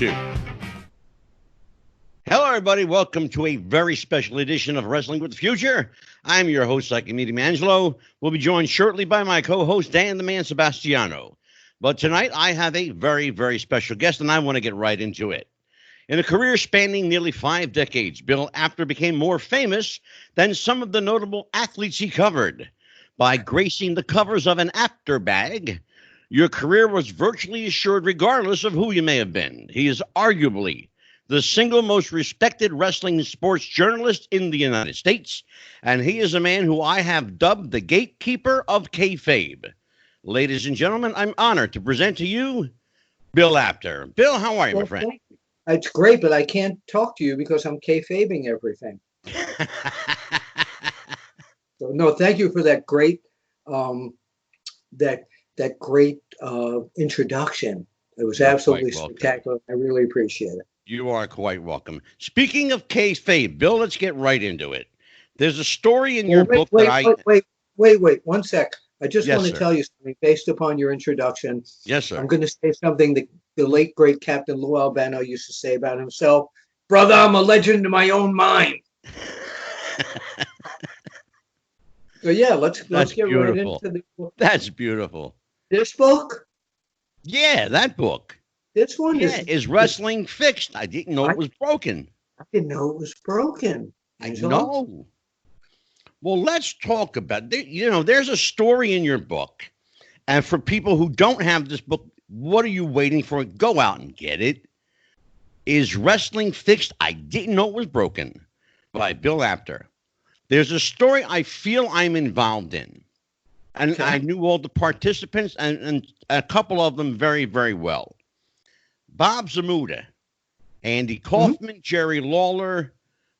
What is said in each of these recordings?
2. Hello, everybody. Welcome to a very special edition of Wrestling with the Future. I'm your host, Psychic Medium Angelo. We'll be joined shortly by my co-host, Dan the Man Sebastiano. But tonight, I have a very, very special guest, and I want to get right into it. In a career spanning nearly 5 decades, Bill Apter became more famous than some of the notable athletes he covered. By gracing the covers of an Apter bag, your career was virtually assured regardless of who you may have been. He is arguably the single most respected wrestling sports journalist in the United States, and he is a man who I have dubbed the Gatekeeper of KayFabe. Ladies and gentlemen, I'm honored to present to you Bill Apter. Bill, how are you, my friend? Thank you. It's great, but I can't talk to you because I'm kayfabing everything. So, no, thank you for that great, that great introduction. It was absolutely spectacular. I really appreciate it. You are quite welcome. Speaking of KayFabe, Bill, let's get right into it. There's a story in your book Wait, 1 sec. I just want to tell you something based upon your introduction. Yes, sir. I'm going to say something that the late, great Captain Lou Albano used to say about himself. Brother, I'm a legend in my own mind. So, yeah, let's get right into the book. That's beautiful. This book? Yeah, that book. This one is wrestling fixed? I didn't know it was broken. I didn't know it was broken. I know. Well, let's talk about, there's a story in your book. And for people who don't have this book, what are you waiting for? Go out and get it. Is Wrestling Fixed? I didn't know it was broken, by Bill Apter. There's a story I feel I'm involved in. And I knew all the participants and a couple of them very, very well. Bob Zmuda, Andy Kaufman, Jerry Lawler,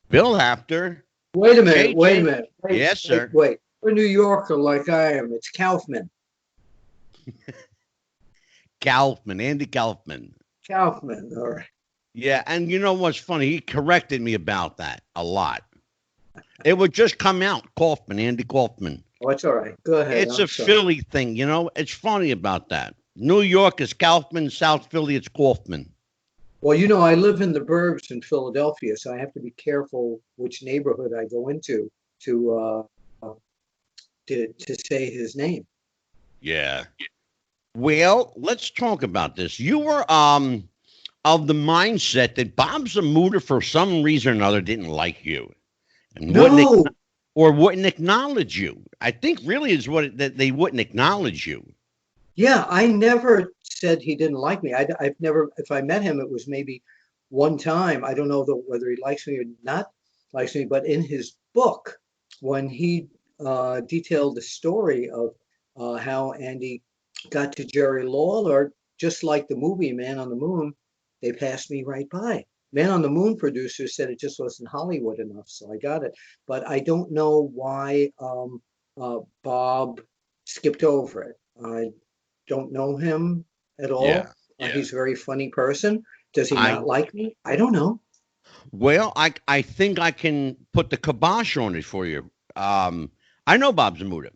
Bill Apter. Wait a minute. Yes, sir. Wait. For a New Yorker like I am, it's Kaufman. Andy Kaufman. Kaufman, all right. Yeah, and you know what's funny? He corrected me about that a lot. It would just come out, Andy Kaufman. Oh, it's all right. Go ahead. It's Philly thing, It's funny about that. New York is Kaufman, South Philly, it's Kaufman. Well, I live in the burbs in Philadelphia, so I have to be careful which neighborhood I go into to say his name. Yeah. Well, let's talk about this. You were of the mindset that Bob Zmuda, for some reason or another, didn't like you. And wouldn't acknowledge you. I think really is that they wouldn't acknowledge you. Yeah, I never said he didn't like me. I've never, if I met him, it was maybe one time. I don't know whether he likes me or not likes me, but in his book, when he detailed the story of how Andy got to Jerry Lawler, just like the movie Man on the Moon, they passed me right by. Man on the Moon producers said it just wasn't Hollywood enough, so I got it. But I don't know why Bob skipped over it. I don't know him at all. Yeah. He's a very funny person. Does he not like me? I don't know. Well, I think I can put the kibosh on it for you. I know Bob Zmuda,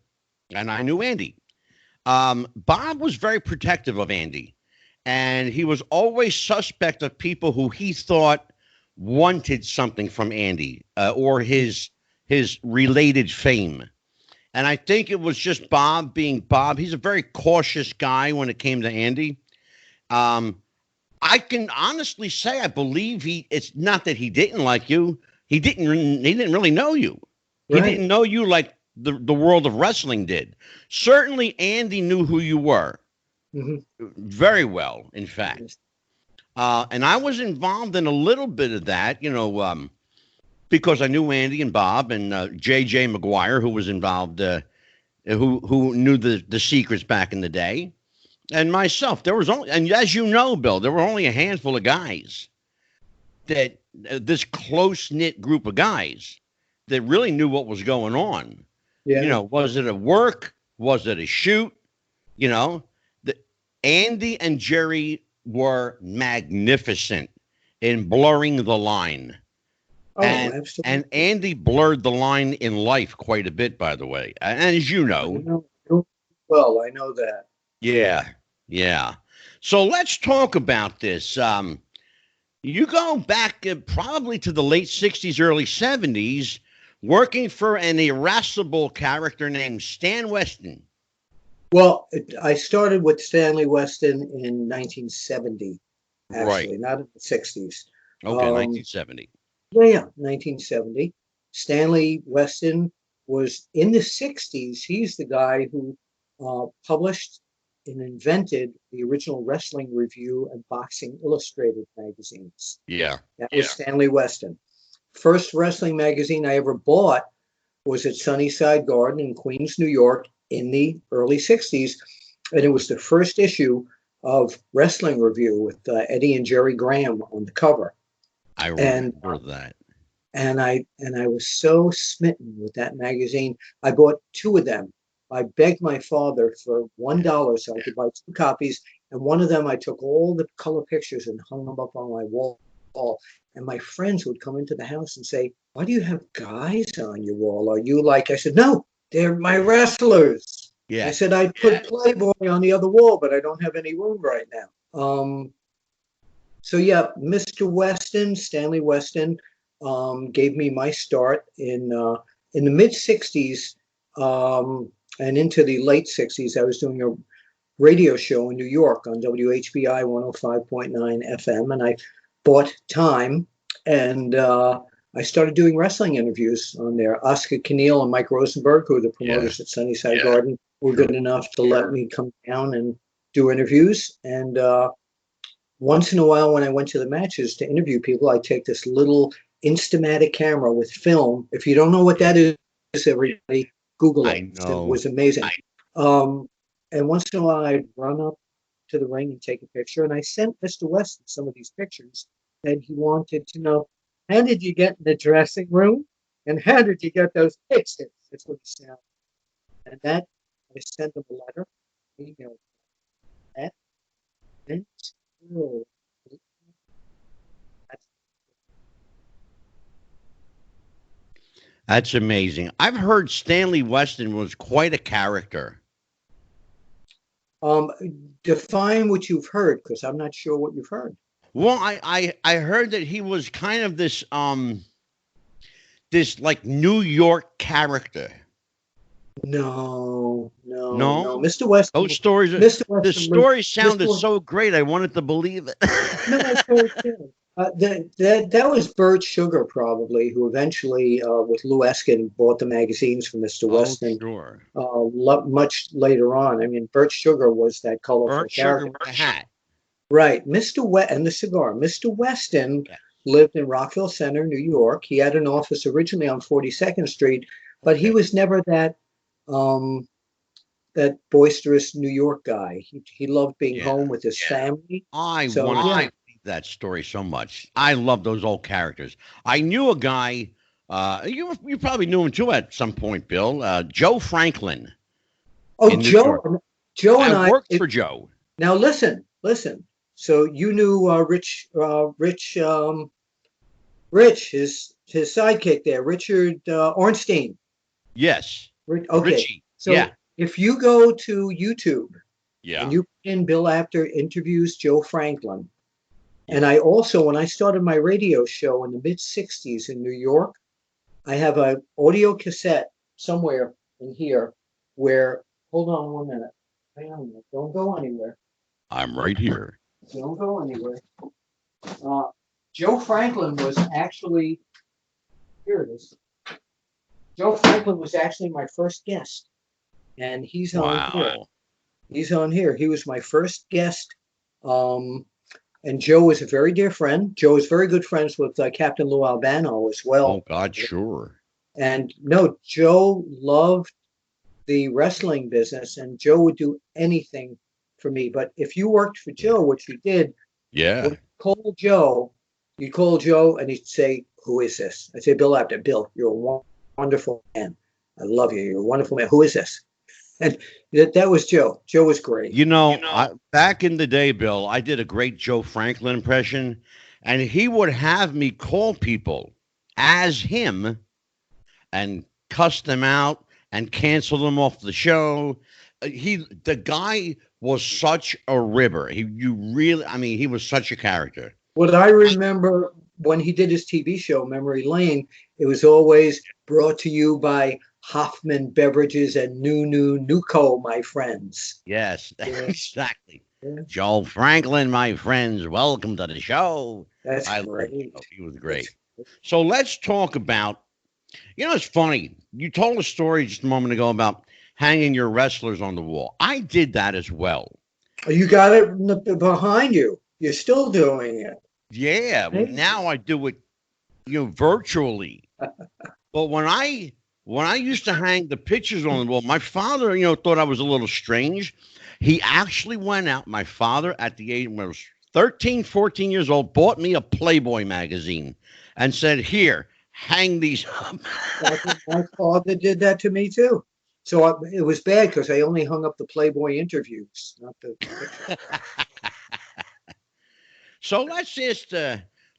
and I knew Andy. Bob was very protective of Andy, and he was always suspect of people who he thought wanted something from Andy or his related fame. And I think it was just Bob being Bob. He's a very cautious guy when it came to Andy. I can honestly say I believe it's not that he didn't like you. He didn't really know you. Right. He didn't know you like the world of wrestling did. Certainly Andy knew who you were. Mm-hmm. Very well, in fact. And I was involved in a little bit of that, because I knew Andy and Bob and J.J. McGuire, who was involved, who knew the secrets back in the day, and myself. There was only, and as you know, Bill, there were only a handful of guys that this close-knit group of guys that really knew what was going on. Yeah. Was it a work? Was it a shoot? Andy and Jerry were magnificent in blurring the line. Oh, absolutely. And Andy blurred the line in life quite a bit, by the way. And as you know. Well, I know that. Yeah. So let's talk about this. You go back probably to the late 60s, early 70s, working for an irascible character named Stan Weston. Well, I started with Stanley Weston in 1970, Right. actually, not in the 60s. Okay, 1970. Yeah, 1970. Stanley Weston was in the 60s. He's the guy who published and invented the original Wrestling Review and Boxing Illustrated magazines. Yeah. That was Stanley Weston. First wrestling magazine I ever bought was at Sunnyside Garden in Queens, New York in the early 60s. And it was the first issue of Wrestling Review with Eddie and Jerry Graham on the cover. I And remember that. and I was so smitten with that magazine. I bought two of them. I begged my father for $1 so I could buy two copies, and one of them I took all the color pictures and hung them up on my wall. And my friends would come into the house and say, "Why do you have guys on your wall? Are you like?" I said, "No, they're my wrestlers." Yeah. I said, "I'd put Playboy on the other wall, but I don't have any room right now." So yeah, Mr. Weston, Stanley Weston, gave me my start in the mid '60s and into the late '60s. I was doing a radio show in New York on WHBI 105.9 FM, and I bought time, and I started doing wrestling interviews on there. Oscar Keneal and Mike Rosenberg, who are the promoters at Sunnyside Garden, were good enough to let me come down and do interviews. And once in a while, when I went to the matches to interview people, I take this little Instamatic camera with film. If you don't know what that is, everybody Google it. I know. It was amazing. And once in a while, I'd run up to the ring and take a picture. And I sent Mr. Weston some of these pictures, and he wanted to know, how did you get in the dressing room? And how did you get those pictures? That's what he said. And that, I sent him a letter, email that, and That's amazing. I've heard Stanley Weston was quite a character. Define what you've heard, because I'm not sure what you've heard. Well, I heard that he was kind of this this like New York character. No. No? Mr. Weston. Those stories, Mr. Weston the story sounded Mr. so great. I wanted to believe it. No, I told you. That was Bert Sugar, probably, who eventually, with Lou Eskin, bought the magazines from Mr. Weston. Sure. Much later on. I mean, Bert Sugar was that colorful Bert Sugar character. with the hat. Right. And the cigar. Mr. Weston lived in Rockville Center, New York. He had an office originally on 42nd Street, but he was never that that boisterous New York guy. He loved being home with his family. I want to believe that story so much. I love those old characters. I knew a guy. You probably knew him too at some point, Bill. Joe Franklin. Oh, Joe. Joe and I worked for Joe. Now listen. So you knew Rich, his sidekick there, Richard Ornstein. Yes. Okay. Richie. So if you go to YouTube and you put in Bill Apter interviews Joe Franklin, and I also, when I started my radio show in the mid '60s in New York, I have an audio cassette somewhere in here where, hold on 1 minute. Hang on a minute. Don't go anywhere. I'm right here. Don't go anywhere. Joe Franklin was actually, here it is. Joe Franklin was actually my first guest. And he's on here. He's on here. He was my first guest. And Joe is a very dear friend. Joe is very good friends with Captain Lou Albano as well. Oh, God, sure. And no, Joe loved the wrestling business, and Joe would do anything for me. But if you worked for Joe, which you did, you'd call Joe, and he'd say, "Who is this?" I'd say, "Bill Apter." "Bill, you're a wonderful man. I love you. You're a wonderful man. Who is this?" And that was Joe. Joe was great. Back in the day, Bill, I did a great Joe Franklin impression, and he would have me call people as him and cuss them out and cancel them off the show. The guy was such a ribber. He was such a character. What I remember when he did his TV show, Memory Lane, it was always brought to you by Hoffman Beverages and Nuco, my friends. Yes, Yeah. exactly. Yeah. Joe Franklin, my friends, welcome to the show. That's I love great. Joe. He was great. So let's talk about, it's funny. You told a story just a moment ago about hanging your wrestlers on the wall. I did that as well. You got it behind you. You're still doing it. Yeah, well, now I do it, virtually. But when I used to hang the pictures on the wall, my father, thought I was a little strange. He actually went out. My father, at the age when I was 13, 14 years old, bought me a Playboy magazine and said, "Here, hang these up." My father did that to me too. So it was bad because I only hung up the Playboy interviews, not the pictures. So let's just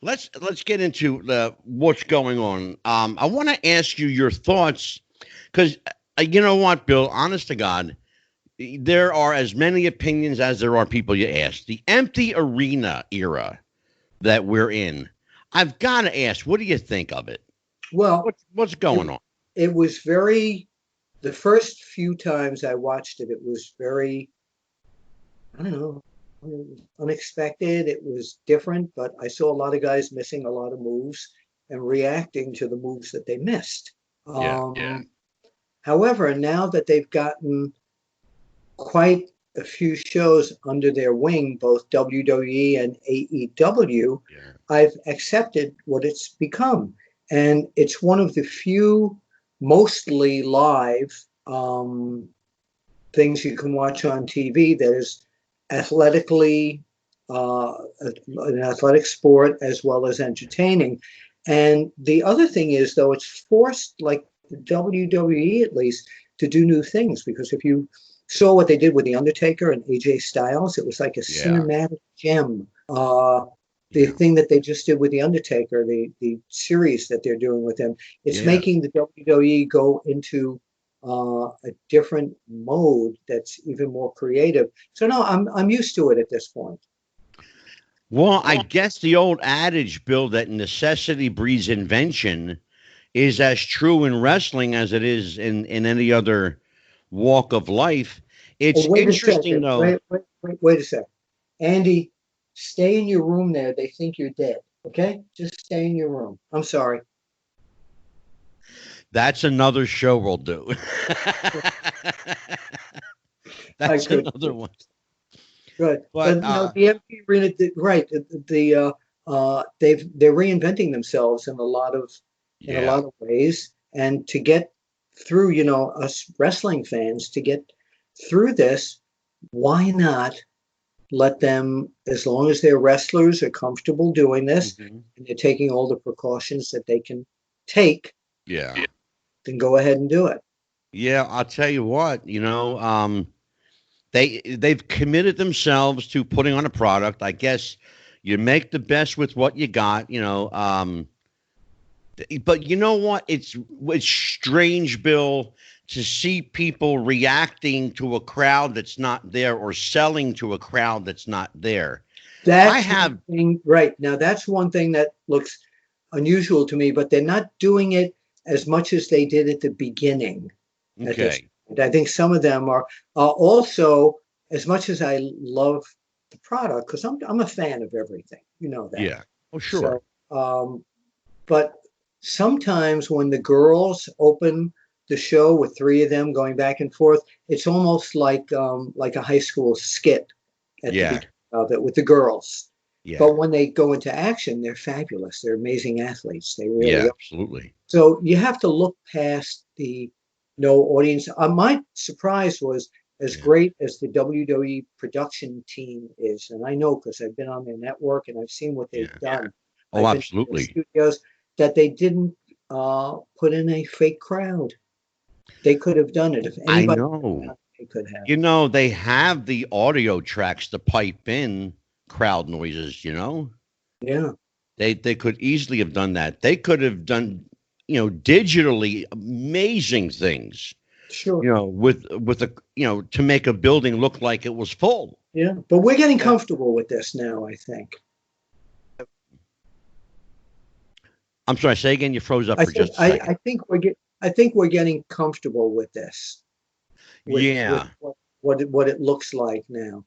let's get into what's going on. I want to ask you your thoughts because you know what, Bill. Honest to God, there are as many opinions as there are people you ask. The empty arena era that we're in, I've got to ask, what do you think of it? Well, what's going on? It was the first few times I watched it, it was very, I don't know, unexpected. It was different, but I saw a lot of guys missing a lot of moves and reacting to the moves that they missed. Yeah. However, now that they've gotten quite a few shows under their wing, both WWE and AEW, I've accepted what it's become. And it's one of the few mostly live things you can watch on TV that is athletically an athletic sport as well as entertaining. And the other thing is, though, it's forced, like the WWE at least, to do new things, because if you saw what they did with The Undertaker and AJ Styles, it was like a cinematic gem. The thing that they just did with The Undertaker, the series that they're doing with him, it's making the WWE go into a different mode that's even more creative. So no, I'm used to it at this point. Well, I guess the old adage, Bill, that necessity breeds invention is as true in wrestling as it is in any other walk of life. It's interesting, though. Wait a second. Andy, stay in your room there. They think you're dead. Okay? Just stay in your room. I'm sorry. That's another show we'll do. That's another one. Good. But no, the MP arena, right? They're reinventing themselves in a lot of ways, and to get through, us wrestling fans, to get through this, why not let them, as long as their wrestlers are comfortable doing this and they're taking all the precautions that they can take, then go ahead and do it. Yeah, I'll tell you what, they've committed themselves to putting on a product. I guess you make the best with what you got, but you know what? It's strange, Bill, to see people reacting to a crowd that's not there or selling to a crowd that's not there. Right. Now, that's one thing that looks unusual to me, but they're not doing it as much as they did at the beginning. Okay. I think some of them are also, as much as I love the product, because I'm a fan of everything, you know that. Yeah. Oh, sure. So, but sometimes when the girls open the show with three of them going back and forth, it's almost like a high school skit at the beginning of it with the girls. Yeah. But when they go into action, they're fabulous. They're amazing athletes. They really are. Absolutely. So you have to look past the no audience. My surprise was as great as the WWE production team is, and I know because I've been on their network and I've seen what they've done. Oh, absolutely. Studios, that they didn't put in a fake crowd. They could have done it if anybody. I know. They could have. They have the audio tracks to pipe in crowd noises. Yeah. They could easily have done that. They could have done, digitally amazing things. Sure. With to make a building look like it was full. Yeah, but we're getting comfortable with this now, I think. I'm sorry. Say again. You froze up I for think just a second. I think we're getting comfortable with this, with Yeah. what it looks like now.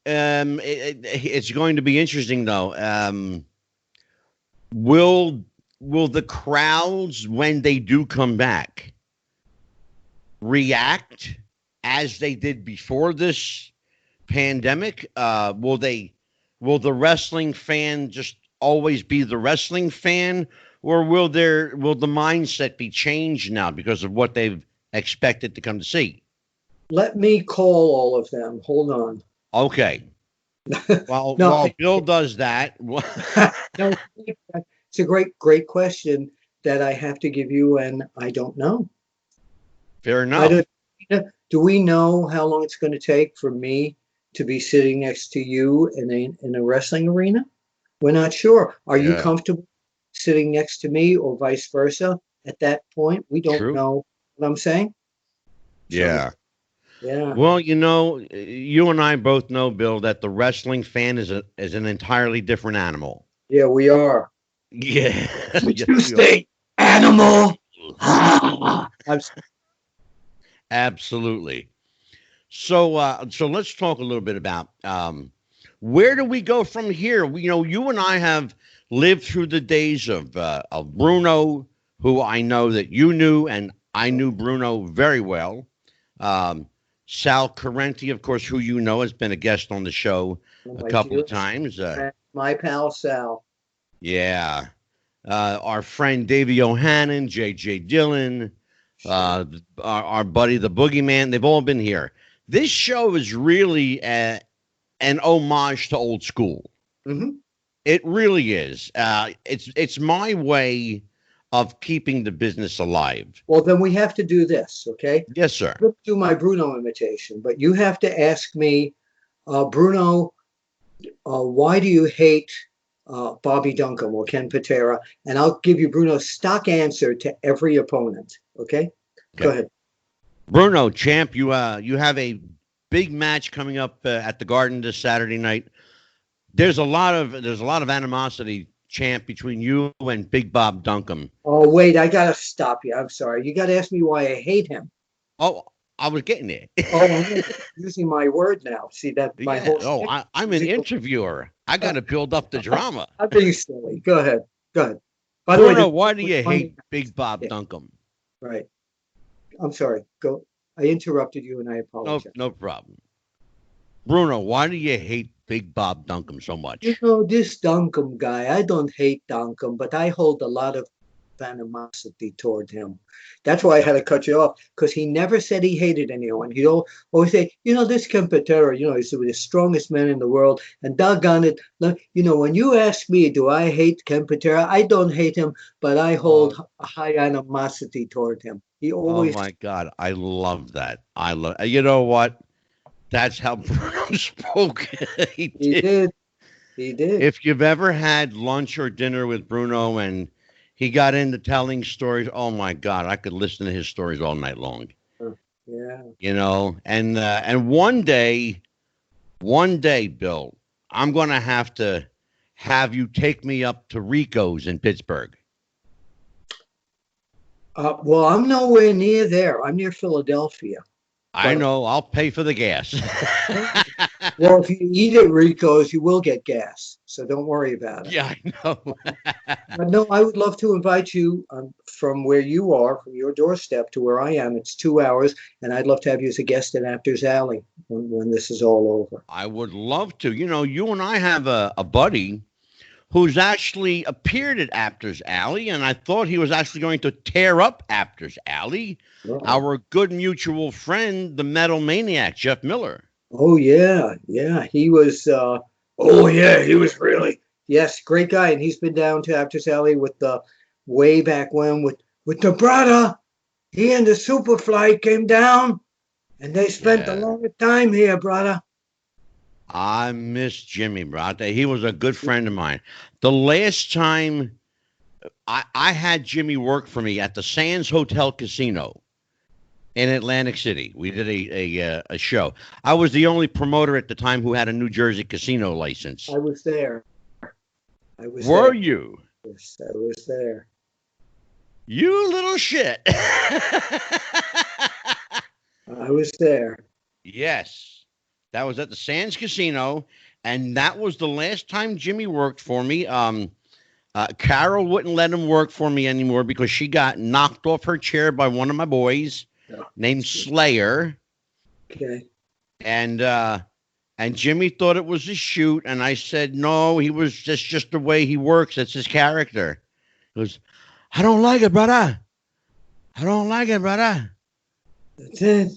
It's going to be interesting though. Will will the crowds, when they do come back, react as they did before this pandemic? Will the wrestling fan just always be the wrestling fan, or will the mindset be changed now because of what they've expected to come to see? Let me call all of them. Hold on. Okay. Well, No, while Bill does that, no, it's a great question that I have to give you, and I don't know. fair I enough. don't. Do we know how long it's going to take for me to be sitting next to you in a wrestling arena? We're not sure. Are you Yeah, comfortable sitting next to me, or vice versa? At that point, we don't true. know what I'm saying. So, Yeah. yeah, Well, you and I both know, Bill, that the wrestling fan is an entirely different animal. yeah, we are. Yeah. Did Yes, you we are. say animal? I'm Absolutely. So let's talk a little bit about where do we go from here? You and I have lived through the days of Bruno, who I know that you knew, and I knew Bruno very well. Um, Sal Carenti, of course, who you know has been a guest on the show a my couple of dearest times. friend, my pal Sal. Yeah, our friend Davey O'Hannon, J.J. Dillon, Sure. our buddy the Boogeyman. They've all been here. This show is really an homage to old school. Hmm. It really is. It's my way of keeping the business alive. Well, then we have to do this, okay? Yes, sir. Let's do my Bruno imitation, but you have to ask me, Bruno, why do you hate Bobby Duncombe or Ken Patera? And I'll give you Bruno's stock answer to every opponent. Okay, go Okay, ahead. Bruno, champ, you have a big match coming up at the Garden this Saturday night. There's a lot of animosity, champ, between you and Big Bob Duncombe. Oh, wait, I gotta stop you. I'm sorry. You gotta ask me why I hate him. Oh, I was getting there. Oh, I'm using my word now. See that my Yeah. whole Oh, stick I'm an using the interviewer. I got to build up the drama. I'm being silly. Go ahead. Go ahead. By the way, Bruno, this why do was you Monday hate night. Big Bob Yeah, Duncombe? right. I'm sorry. Go. I interrupted you, and I No, apologize. no problem. Bruno, why do you hate Big Bob Duncombe so You much? know, this Duncombe guy, I don't hate Duncombe, but I hold a lot of animosity toward him. That's why I had to cut you off, because he never said he hated anyone. He'd always say, this Qpter, he's the strongest man in the world, and doggone it, when you ask me, do I hate Qpter? I don't hate him, but I hold Oh, a high animosity toward him. He oh always, my God, I love that. I love. You know what? That's how Bruno spoke. He he did. did, he did. If you've ever had lunch or dinner with Bruno and he got into telling stories, oh my God, I could listen to his stories all night long. Yeah. And one day, Bill, I'm going to have you take me up to Rico's in Pittsburgh. Well, I'm nowhere near there. I'm near Philadelphia. I But know. I'll pay for the gas. well, if you eat at Rico's, you will get gas. So don't worry about it. Yeah, I know. But no, I would love to invite you from where you are, from your doorstep to where I am. It's 2 hours, and I'd love to have you as a guest at Apter's Alley when this is all over. I would love to. You and I have a buddy who's actually appeared at Apter's Alley, and I thought he was actually going to tear up Apter's Alley. Uh-oh. Our good mutual friend, the Metal Maniac, Jeff Miller. Oh yeah, yeah. He was. Oh yeah, he was really. Yes, great guy, and he's been down to Apter's Alley with the way back when with the brother. He and the Superfly came down, and they spent a Yeah. long time here, brother. I miss Jimmy, bro. He was a good friend of mine. The last time I had Jimmy work for me at the Sands Hotel Casino in Atlantic City, we did a show. I was the only promoter at the time who had a New Jersey casino license. I was there. I was Were there. you? Yes, I was there. You little shit. I was there. Yes. That was at the Sands Casino, and that was the last time Jimmy worked for me. Carol wouldn't let him work for me anymore because she got knocked off her chair by one of my boys Yeah. named Slayer. Okay. And Jimmy thought it was a shoot, and I said, no, he was just the way he works. That's his character. He goes, I don't like it, brother. I don't like it, brother. That's it.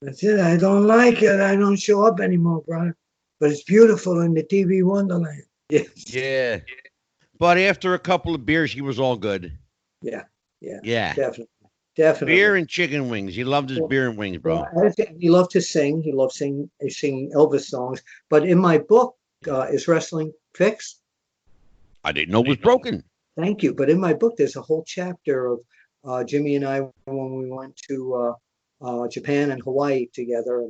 That's it. I don't like it. I don't show up anymore, brother. But it's beautiful in the TV Wonderland. Yes. Yeah. But after a couple of beers, he was all good. Yeah. Yeah. Yeah. Definitely. Definitely. Beer and chicken wings. He loved his beer and wings, bro. He loved to sing. He loved singing Elvis songs. But in my book, Is Wrestling Fixed? I didn't know it was broken. Thank you. But in my book, there's a whole chapter of Jimmy and I when we went to Japan and Hawaii together.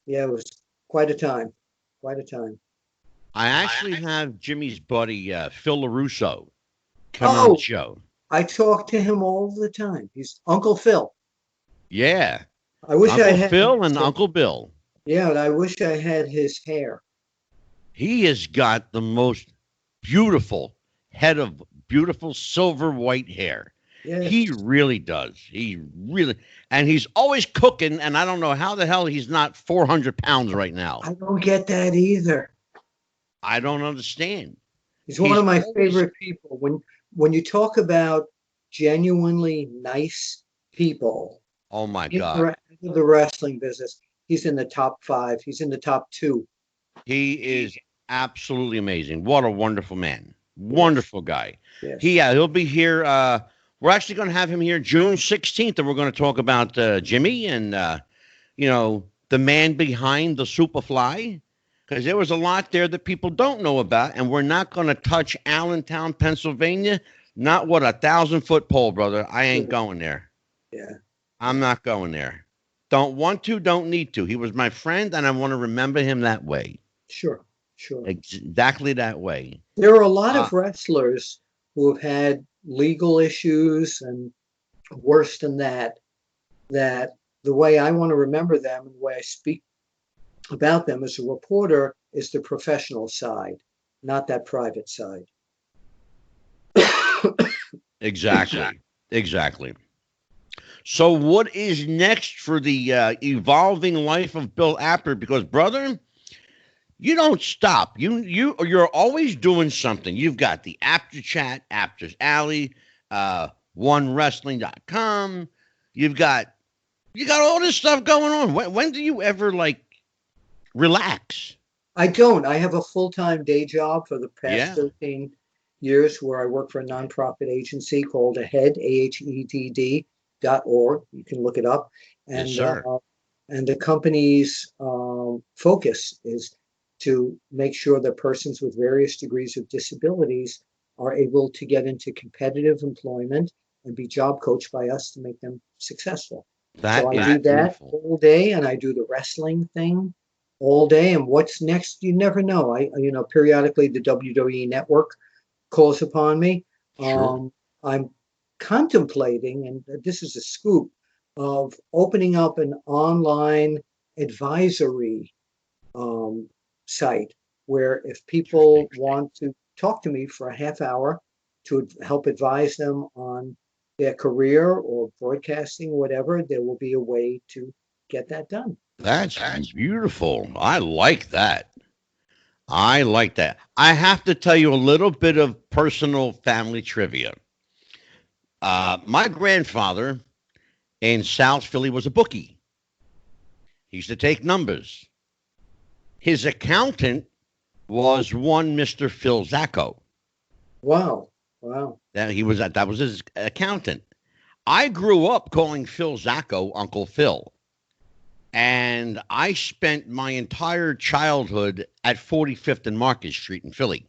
Yeah, it was quite a time. Quite a time. I actually have Jimmy's buddy, Phil LaRusso, come on the show. I talk to him all the time. He's Uncle Phil. Yeah. I wish Uncle I had Phil and Uncle Bill. Yeah, and I wish I had his hair. He has got the most beautiful head of beautiful silver white hair. Yes. He really does. And he's always cooking, and I don't know how the hell he's not 400 pounds right now. I don't get that either. I don't understand. He's one of my favorite people. When you talk about genuinely nice people, oh my God, in the wrestling business, he's in the top 5. He's in the top 2. He is absolutely amazing. What a wonderful man. Wonderful guy. Yes. He'll be here. We're actually going to have him here June 16th, and we're going to talk about Jimmy and, the man behind the Superfly, because there was a lot there that people don't know about, and we're not going to touch Allentown, Pennsylvania. Not what, 1,000-foot pole, brother. I ain't going there. Yeah. I'm not going there. Don't want to, don't need to. He was my friend, and I want to remember him that way. Sure. Exactly that way. There are a lot of wrestlers who have had legal issues and worse than that the way I want to remember them and the way I speak about them as a reporter is the professional side, not that private side. Exactly. So what is next for the evolving life of Bill Apter? Because, brother, you don't stop. You're always doing something. You've got the Apter Chat, Apter's Alley, OneWrestling.com. You got all this stuff going on. When do you ever relax? I don't. I have a full-time day job for the past 13 years where I work for a nonprofit agency called AHED, AHEDD.org. You can look it up. And, yes, sir. And the company's focus is to make sure that persons with various degrees of disabilities are able to get into competitive employment and be job coached by us to make them successful. So I do that all day, and I do the wrestling thing all day. And what's next, you never know. Periodically the WWE Network calls upon me. Sure. I'm contemplating, and this is a scoop, of opening up an online advisory site where if people want to talk to me for a half hour to help advise them on their career or broadcasting, whatever, there will be a way to get that done. That's beautiful. I like that. I have to tell you a little bit of personal family trivia. My grandfather in South Philly was a bookie. He used to take numbers. His accountant was one Mr. Phil Zacco. Wow. That was his accountant. I grew up calling Phil Zacco Uncle Phil. And I spent my entire childhood at 45th and Market Street in Philly.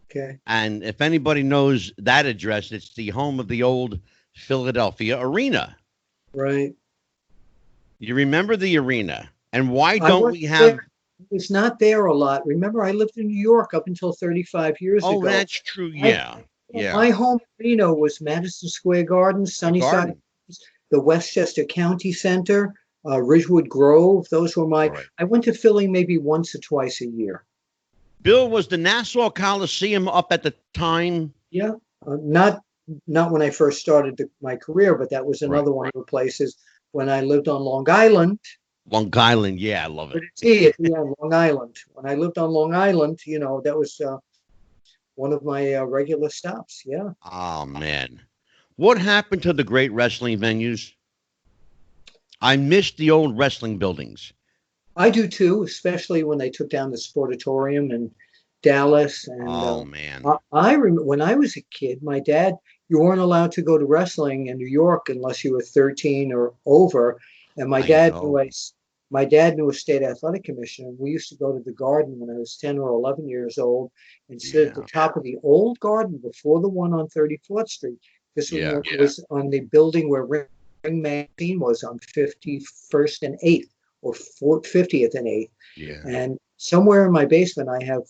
Okay. And if anybody knows that address, it's the home of the old Philadelphia Arena. Right. You remember the arena? And why don't we have... It's not there a lot. Remember, I lived in New York up until 35 years ago. Oh, that's true, yeah. Yeah. My home in Reno was Madison Square Garden, The Sunnyside, garden. the Westchester County Center, Ridgewood Grove. Those were my. Right. I went to Philly maybe once or twice a year. Bill, was the Nassau Coliseum up at the time? Yeah, not when I first started my career, but that was Right. another one of the places when I lived on Long Island. Long Island. Yeah, I love it. But it's here, yeah, Long Island. When I lived on Long Island, that was one of my regular stops. Yeah, Oh, man. What happened to the great wrestling venues? I miss the old wrestling buildings. I do too, especially when they took down the Sportatorium in Dallas. And Oh, man. I remember when I was a kid, my dad, you weren't allowed to go to wrestling in New York unless you were 13 or over. And I know. my dad knew a state athletic commissioner. We used to go to the Garden when I was 10 or 11 years old and sit at the Yeah. top of the old Garden before the one on 34th Street. This was, Yeah. was on the building where Ring Magazine was on 51st and 8th or 50th and 8th. Yeah. And somewhere in my basement, I have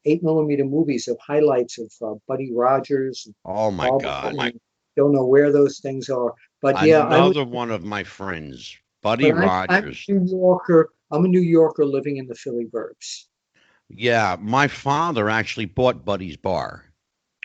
8 millimeter movies of highlights of Buddy Rogers and Oh, my Bob. God. Don't know where those things are, but yeah, Another one of my friends, Buddy I'm Rogers. a New Yorker. I'm a New Yorker living in the Philly burbs. Yeah, my father actually bought Buddy's bar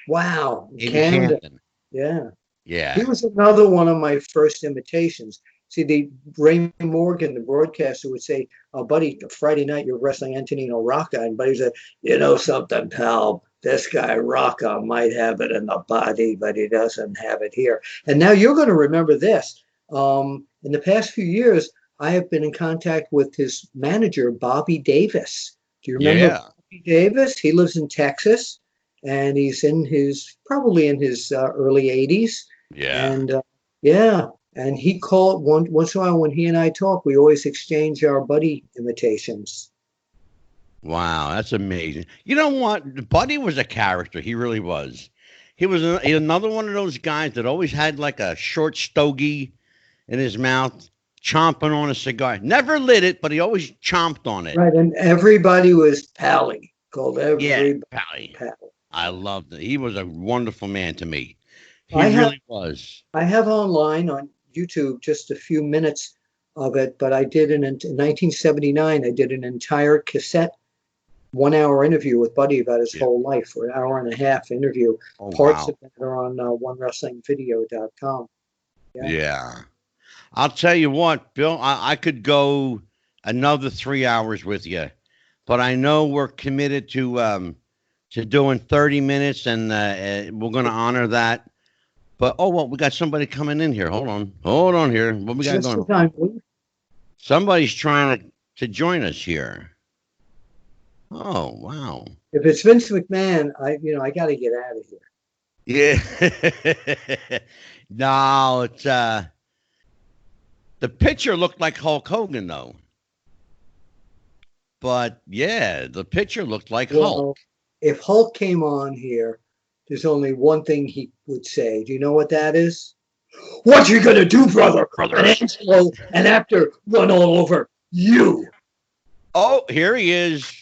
Wow, in Canada. Camden. Yeah, he Yeah. was another one of my first imitations. See, Ray Morgan, the broadcaster, would say, "Buddy, Friday night you're wrestling Antonino Rocca," and Buddy said, "You know something, pal? This guy Rocca might have it in the body, but he doesn't have it here." And now you're going to remember this. In the past few years, I have been in contact with his manager, Bobby Davis. Do you remember Yeah. Bobby Davis? He lives in Texas, and he's probably in his early 80s. Yeah. And yeah, and he called once in a while when he and I talk, we always exchange our Buddy imitations. Wow, that's amazing. You know what? Buddy was a character. He really was. He was another one of those guys that always had like a short stogie in his mouth, chomping on a cigar. Never lit it, but he always chomped on it. Right, and everybody was Pally, called Yeah, everybody Pally. Pally. I loved it. He was a wonderful man to me. He I have really was. I have online on YouTube just a few minutes of it, but I did in 1979. I did an entire cassette 1 hour interview with Buddy about his Yeah. whole life, for an hour and a half interview. Oh, Parts wow. of it are on onewrestlingvideo.com. Yeah. Yeah. I'll tell you what, Bill, I could go another 3 hours with you, but I know we're committed to doing 30 minutes, and we're going to honor that. But oh well, we got somebody coming in here. Hold on here. What we got Just the going? time, please. Somebody's trying to join us here. Oh wow. If it's Vince McMahon, I got to get out of here. Yeah. No, it's the picture looked like Hulk Hogan though. But yeah, the picture looked like Hulk. Well, if Hulk came on here, there's only one thing he would say. Do you know what that is? What you gonna do, brother? And Angelo and Apter run all over you. Oh, here he is.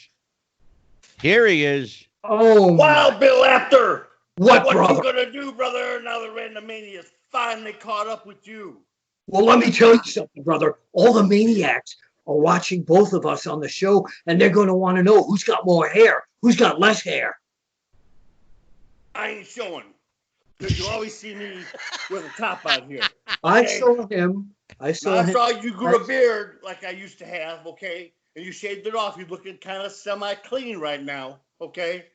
Here he is. Oh, Wow, Bill Apter! what, What brother? you gonna do, brother, now that Randomania's finally caught up with you? Well, let me tell you something, brother. All the maniacs are watching both of us on the show, and they're going to want to know who's got more hair, who's got less hair. I ain't showing. Because you always see me with a top on here. I Okay? saw him. I Now, saw I him. saw you grew a beard like I used to have, okay? And you shaved it off. You're looking kind of semi-clean right now, okay?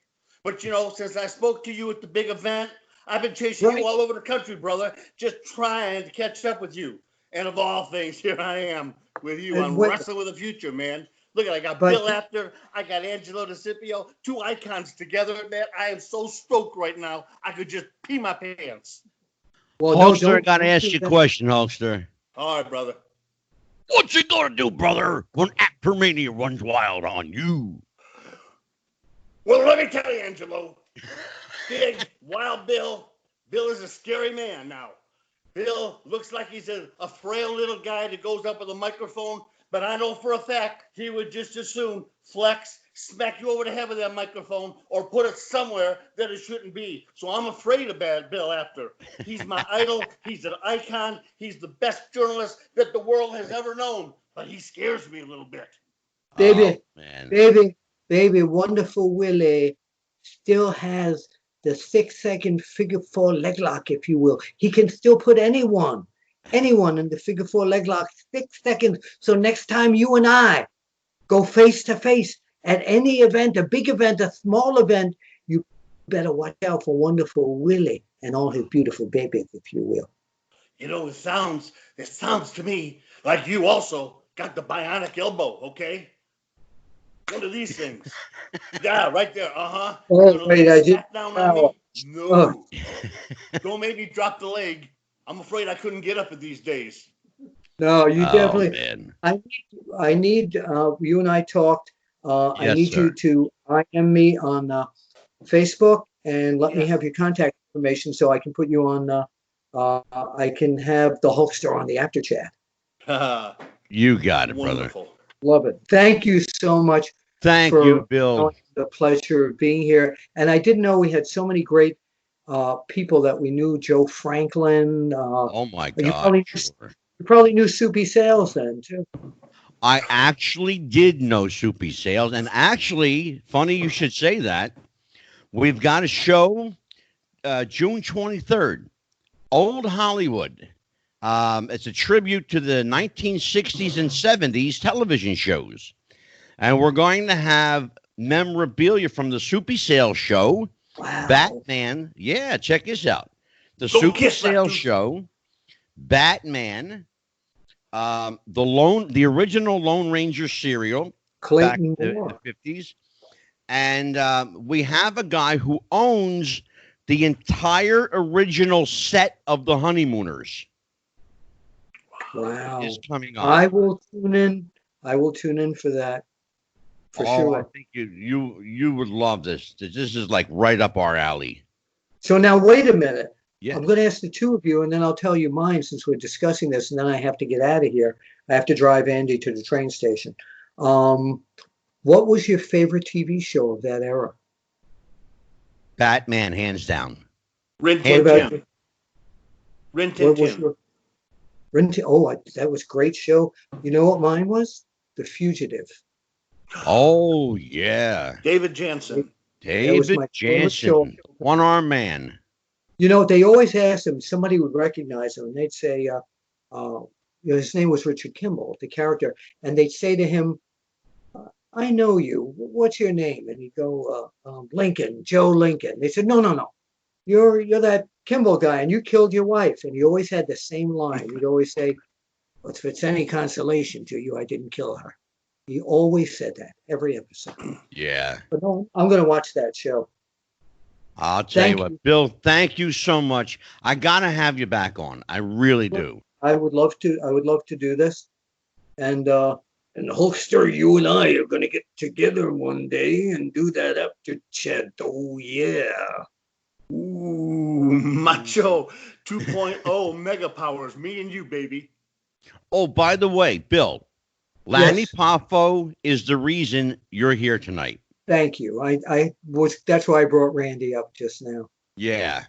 But, since I spoke to you at the big event, I've been chasing Right. you all over the country, brother, just trying to catch up with you. And of all things, here I am with you And on when- Wrestling with the Future, man. Look, I got But- Bill Apter, I got Angelo DeCipio, two icons together, man. I am so stoked right now, I could just pee my pants. Well, no, Hulkster, I got to don't ask do you a that. question, Hulkster. All right, brother. What's he gonna do, brother, when Actormania runs wild on you? Well, let me tell you, Angelo. Big, wild Bill. Bill is a scary man now. Bill looks like he's a frail little guy that goes up with a microphone, but I know for a fact he would just as soon flex smack you over the head with that microphone or put it somewhere that it shouldn't be. So I'm afraid of Bill Apter. He's my idol. He's an icon. He's the best journalist that the world has ever known. But he scares me a little bit. Baby, Oh, man. baby, Wonderful Willie still has the 6-second figure 4 leg lock, if you will. He can still put anyone in the figure 4 leg lock 6 seconds. So next time you and I go face to face at any event, a big event, a small event, you better watch out for Wonderful Willie and all his beautiful babies, if you will. You know, it sounds to me like you also got the bionic elbow, okay? One of these things. Yeah, right there. Uh-huh. Oh, wait, I did. Down on me? No. Don't make me drop the leg. I'm afraid I couldn't get up in these days. No, you definitely. Man. I need. You and I talked. Yes, I need sir. you to IM me on Facebook and let me have your contact information so I can put you on. I can have the Hulkster on the after chat. You got it, Wonderful. brother. Love it. Thank you so much. Thank you, Bill. The pleasure of being here. And I didn't know we had so many great people that we knew. Joe Franklin. Oh, my You God. probably knew Soupy Sales then, too. I actually did know Soupy Sales. And actually, funny you should say that. We've got a show June 23rd, Old Hollywood. It's a tribute to the 1960s and 70s television shows. And we're going to have memorabilia from the Soupy Sales show. Wow. Batman. Yeah, check this out. The Soupy Sales show, Batman, the original Lone Ranger serial, Clayton back Moore. in the 50s. And we have a guy who owns the entire original set of the Honeymooners. Wow. Is coming on. I will tune in. I will tune in for that. For sure. I think you would love this. This is like right up our alley. So now wait a minute. Yeah. I'm going to ask the two of you, and then I'll tell you mine since we're discussing this, and then I have to get out of here. I have to drive Andy to the train station. What was your favorite TV show of that era? Batman, hands down. Rin Tin Tin. Rin Tin Tin. Oh, that was a great show. You know what mine was? The Fugitive. Oh, yeah. David Jansen. David Jansen. One-armed man. You know, they always asked him, somebody would recognize him, and they'd say, his name was Richard Kimball, the character, and they'd say to him, I know you. What's your name? And he'd go, Lincoln, Joe Lincoln. They said, no. You're that Kimball guy, and you killed your wife. And he always had the same line. He'd always say, well, if it's any consolation to you, I didn't kill her. He always said that every episode. Yeah. But no, I'm going to watch that show. I'll tell you what, Bill, thank you so much. I got to have you back on. I really do. I would love to do this. And Hulkster, you and I are going to get together one day and do that after chat. Oh, yeah. Ooh, macho 2.0 mega powers. Me and you, baby. Oh, by the way, Bill, Lanny Poffo is the reason you're here tonight. Thank you. That's why I brought Randy up just now. Yeah.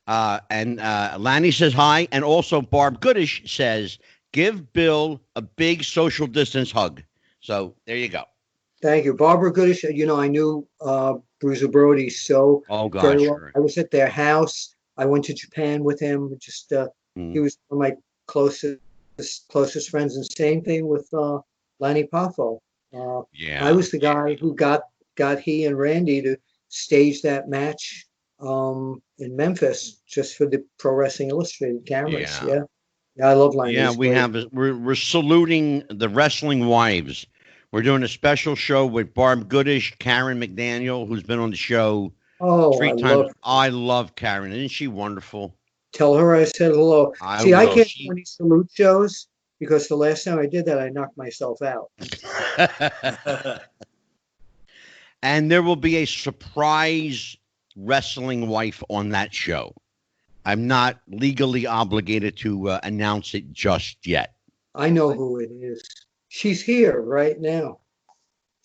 And Lanny says hi. And also Barb Goodish says, give Bill a big social distance hug. So there you go. Thank you. Barbara Goodish, I knew Bruiser Brody so very well. Sure. I was at their house. I went to Japan with him. He was one of my closest friends. And same thing with Lanny Poffo. I was the guy who got he and Randy to stage that match in Memphis just for the Pro Wrestling Illustrated cameras. Yeah, I love Lanny. Yeah, we're saluting the wrestling wives. We're doing a special show with Barb Goodish, Karen McDaniel, who's been on the show 3 times. I love Karen. Isn't she wonderful? Tell her I said hello. I can't do any salute shows because the last time I did that, I knocked myself out. And there will be a surprise wrestling wife on that show. I'm not legally obligated to announce it just yet. I know who it is. She's here right now.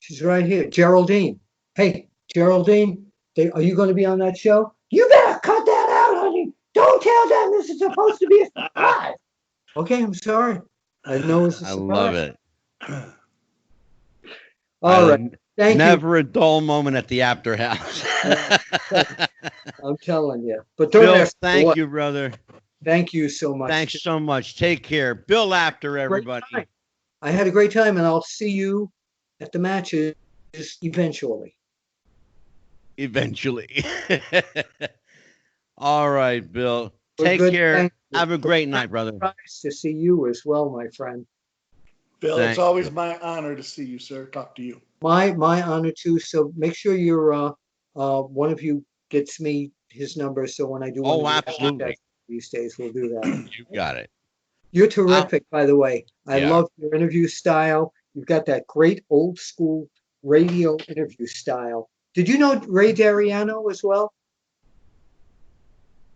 She's right here. Geraldine. Hey, Geraldine, are you going to be on that show? You better cut that out, honey. Don't tell them this is supposed to be a surprise. Okay, I'm sorry. I know it's a I surprise. love it. All right. Thank you. Never a dull moment at the Apter house. I'm telling you. But don't Bill, ask me what. thank you, brother. Thank you so much. Thanks so much. Take care. Bill Apter, everybody. I had a great time, and I'll see you at the matches eventually. Eventually. All right, Bill. We're Take good. care. Thank you. Have a great night, brother. Nice to see you as well, my friend. Bill, Thank it's always my honor to see you, sir. Talk to you. My honor too. So make sure you're one of you gets me his number. So when I do one Oh, of these absolutely. these days, we'll do that. You got it. You're terrific, by the way. I Yeah. love your interview style. You've got that great old school radio interview style. Did you know Ray Dariano as well?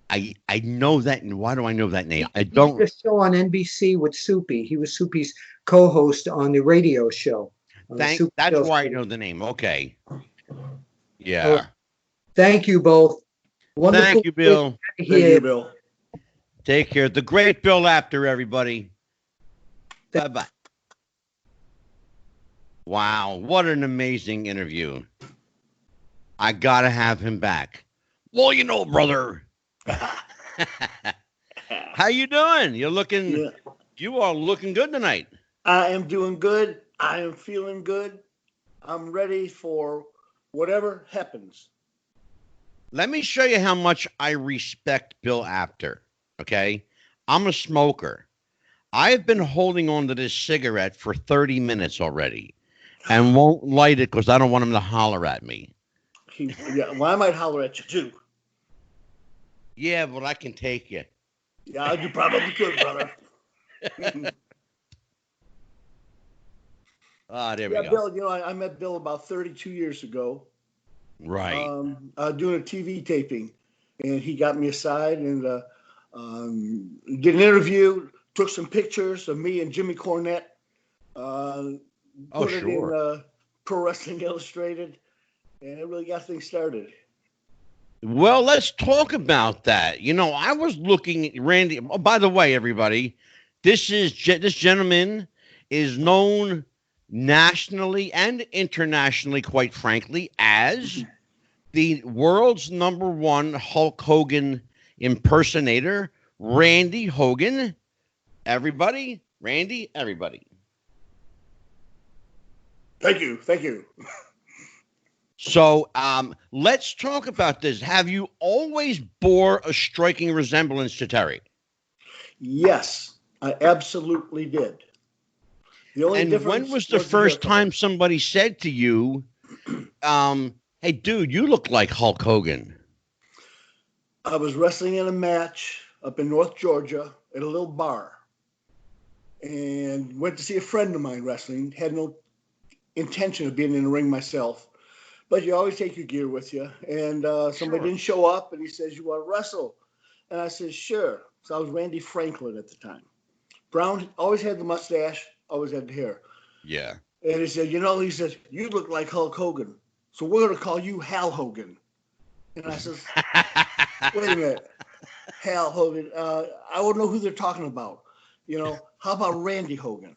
I know that. Why do I know that name? I He did don't. a show on NBC with Soupy. He was Soupy's co-host on the radio show. That's why I know the name. Okay. Yeah. Oh, thank you both. Wonderful. Thank you, Bill. Thank you, Bill. Take care. The great Bill Apter, everybody. Bye-bye. Wow, what an amazing interview. I got to have him back. Well, you know, brother. How you doing? You are looking good tonight. I am doing good. I am feeling good. I'm ready for whatever happens. Let me show you how much I respect Bill Apter. Okay. I'm a smoker. I've been holding on to this cigarette for 30 minutes already and won't light it because I don't want him to holler at me. Well, I might holler at you too. Yeah, but I can take you. Yeah, you probably could, brother. There we go. Bill, you know, I met Bill about 32 years ago. Right. Doing a TV taping, and he got me aside and did an interview, took some pictures of me and Jimmy Cornette, put it in Pro Wrestling Illustrated, and it really got things started. Well, let's talk about that. You know, I was looking at Randy. Oh, by the way, everybody, this gentleman is known nationally and internationally, quite frankly, as the world's #1 Hulk Hogan impersonator, Randy Hogan. Everybody, Randy, everybody. Thank you. So let's talk about this. Have you always bore a striking resemblance to Terry? Yes, I absolutely did. The only And difference when was the first time somebody said to you, hey, dude, you look like Hulk Hogan? I was wrestling in a match up in North Georgia at a little bar and went to see a friend of mine wrestling. Had no intention of being in the ring myself, but you always take your gear with you. And somebody didn't show up, and he says, "You want to wrestle?" And I said, "Sure." So I was Randy Franklin at the time. Brown, always had the mustache, always had the hair. Yeah. And he said, he says, "You look like Hulk Hogan, so we're going to call you Hal Hogan." And I says, "Wait a minute, Hal Hogan, I wouldn't know who they're talking about. How about Randy Hogan?"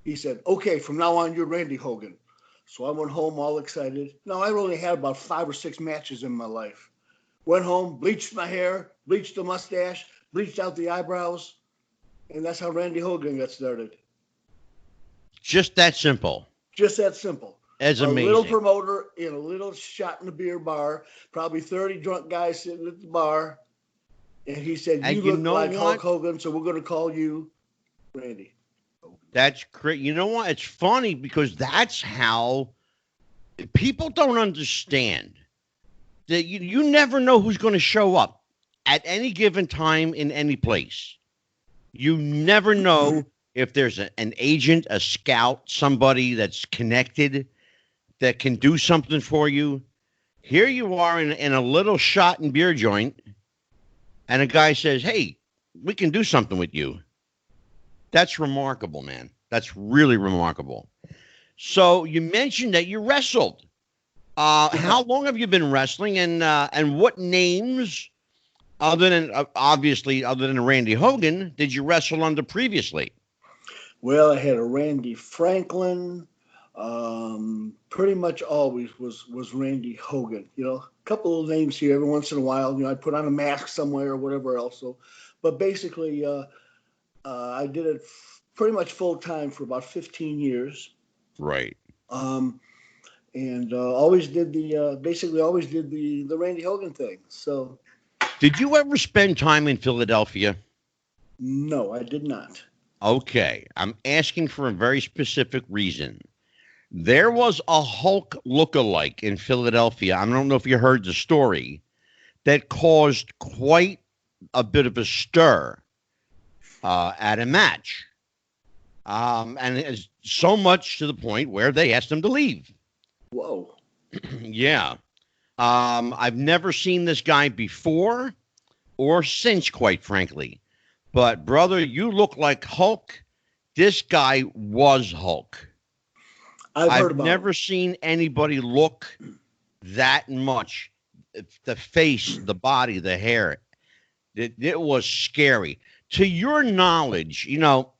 He said, "Okay, from now on, you're Randy Hogan." So I went home all excited. Now, I only had about 5 or 6 matches in my life. Went home, bleached my hair, bleached the mustache, bleached out the eyebrows, and that's how Randy Hogan got started. Just that simple. Just that simple. That's amazing. A little promoter in a little shot in a beer bar, probably 30 drunk guys sitting at the bar, and he said, "You look like Hulk Hogan, so we're going to call you Randy." That's great. You know what? It's funny because that's how people don't understand that you never know who's going to show up at any given time in any place. You never know if there's an agent, a scout, somebody that's connected that can do something for you. Here you are in a little shot and beer joint, and a guy says, "Hey, we can do something with you." That's remarkable, man. That's really remarkable. So you mentioned that you wrestled. How long have you been wrestling, and what names, other than obviously other than Randy Hogan, did you wrestle under previously? Well, I had a Randy Franklin. Pretty much always was Randy Hogan. You know, a couple of names here every once in a while. You know, I put on a mask somewhere or whatever else. So, but basically, I did it pretty much full time for about 15 years. Right. And always did the Randy Hogan thing. So, Did you ever spend time in Philadelphia? no, I did not. Okay, I'm asking for a very specific reason. There was a Hulk lookalike in Philadelphia. I don't know if you heard the story that caused quite a bit of a stir at a match. And it's so much to the point where they asked him to leave. Whoa. Yeah. I've never seen this guy before or since, quite frankly. But, brother, you look like Hulk. This guy was Hulk. I've never seen anybody look that much. The face, the body, the hair. It was scary. To your knowledge, you know,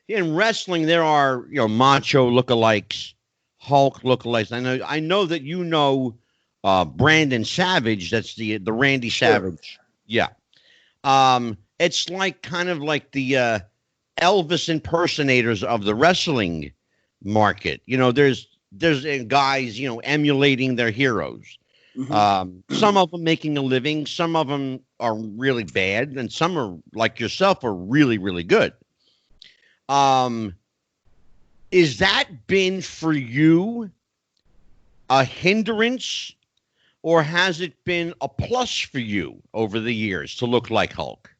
in wrestling, there are, you know, macho lookalikes, Hulk lookalikes. I know that you know Brandon Savage. That's the Randy Savage. Yeah. It's like kind of like the Elvis impersonators of the wrestling market. You know, there's guys, you know, emulating their heroes. Some of them making a living, some of them are really bad, and some are like yourself are really, really good. Is that been for you a hindrance, or has it been a plus for you over the years to look like Hulk?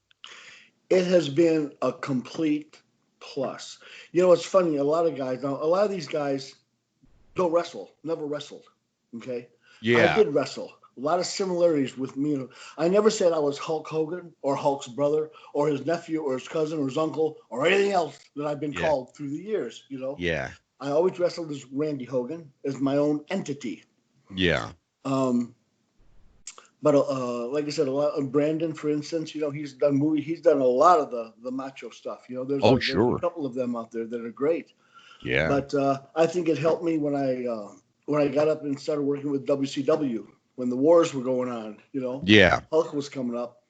It has been a complete plus. You know, it's funny. A lot of these guys don't wrestle, never wrestled. Okay. Yeah. I did wrestle. A lot of similarities with me. I never said I was Hulk Hogan or Hulk's brother or his nephew or his cousin or his uncle or anything else that I've been called through the years. You know. Yeah. I always wrestled as Randy Hogan, as my own entity. Yeah. But like I said, Brandon, for instance, you know, he's done a lot of the macho stuff. You know, there's a couple of them out there that are great. Yeah. But I think it helped me when I got up and started working with WCW when the wars were going on. You know, Yeah. Hulk was coming up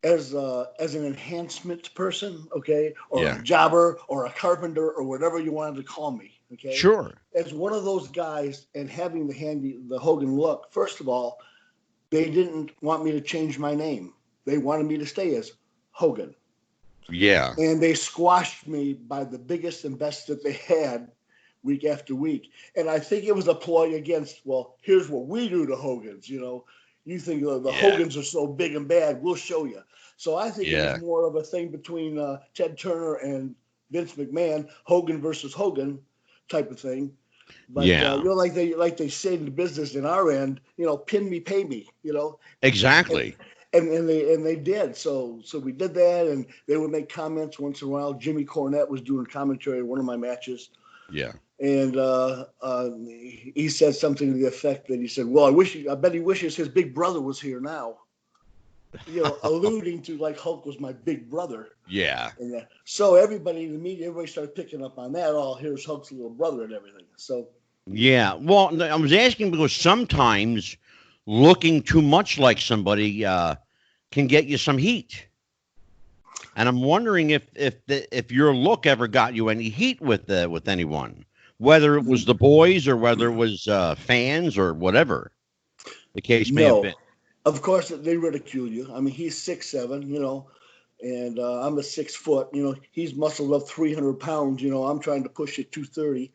as an enhancement person, okay, or a jobber or a carpenter or whatever you wanted to call me. Okay. Sure. As one of those guys and having the Hogan look, first of all, they didn't want me to change my name. They wanted me to stay as Hogan. Yeah. And they squashed me by the biggest and best that they had week after week. And I think it was a ploy against, well, here's what we do to Hogans. You know, you think the Hogans are so big and bad, we'll show you. So I think it was more of a thing between Ted Turner and Vince McMahon, Hogan versus Hogan type of thing. But you know, like they say in the business in our end, you know, pin me, pay me, you know. Exactly. And they did. So we did that, and they would make comments once in a while. Jimmy Cornette was doing commentary in one of my matches. Yeah. And he said something to the effect that he said, "Well, I bet he wishes his big brother was here now." You know, alluding to like Hulk was my big brother. Yeah. And so everybody in the media, everybody started picking up on that. Oh, here's Hulk's little brother and everything. So. Yeah. Well, I was asking because sometimes looking too much like somebody can get you some heat. And I'm wondering if your look ever got you any heat with anyone, whether it was the boys or whether it was fans or whatever the case may have been. Of course, they ridicule you. I mean, he's 6'7", you know, and I'm a 6 foot. You know, he's muscled up 300 pounds. You know, I'm trying to push it 230.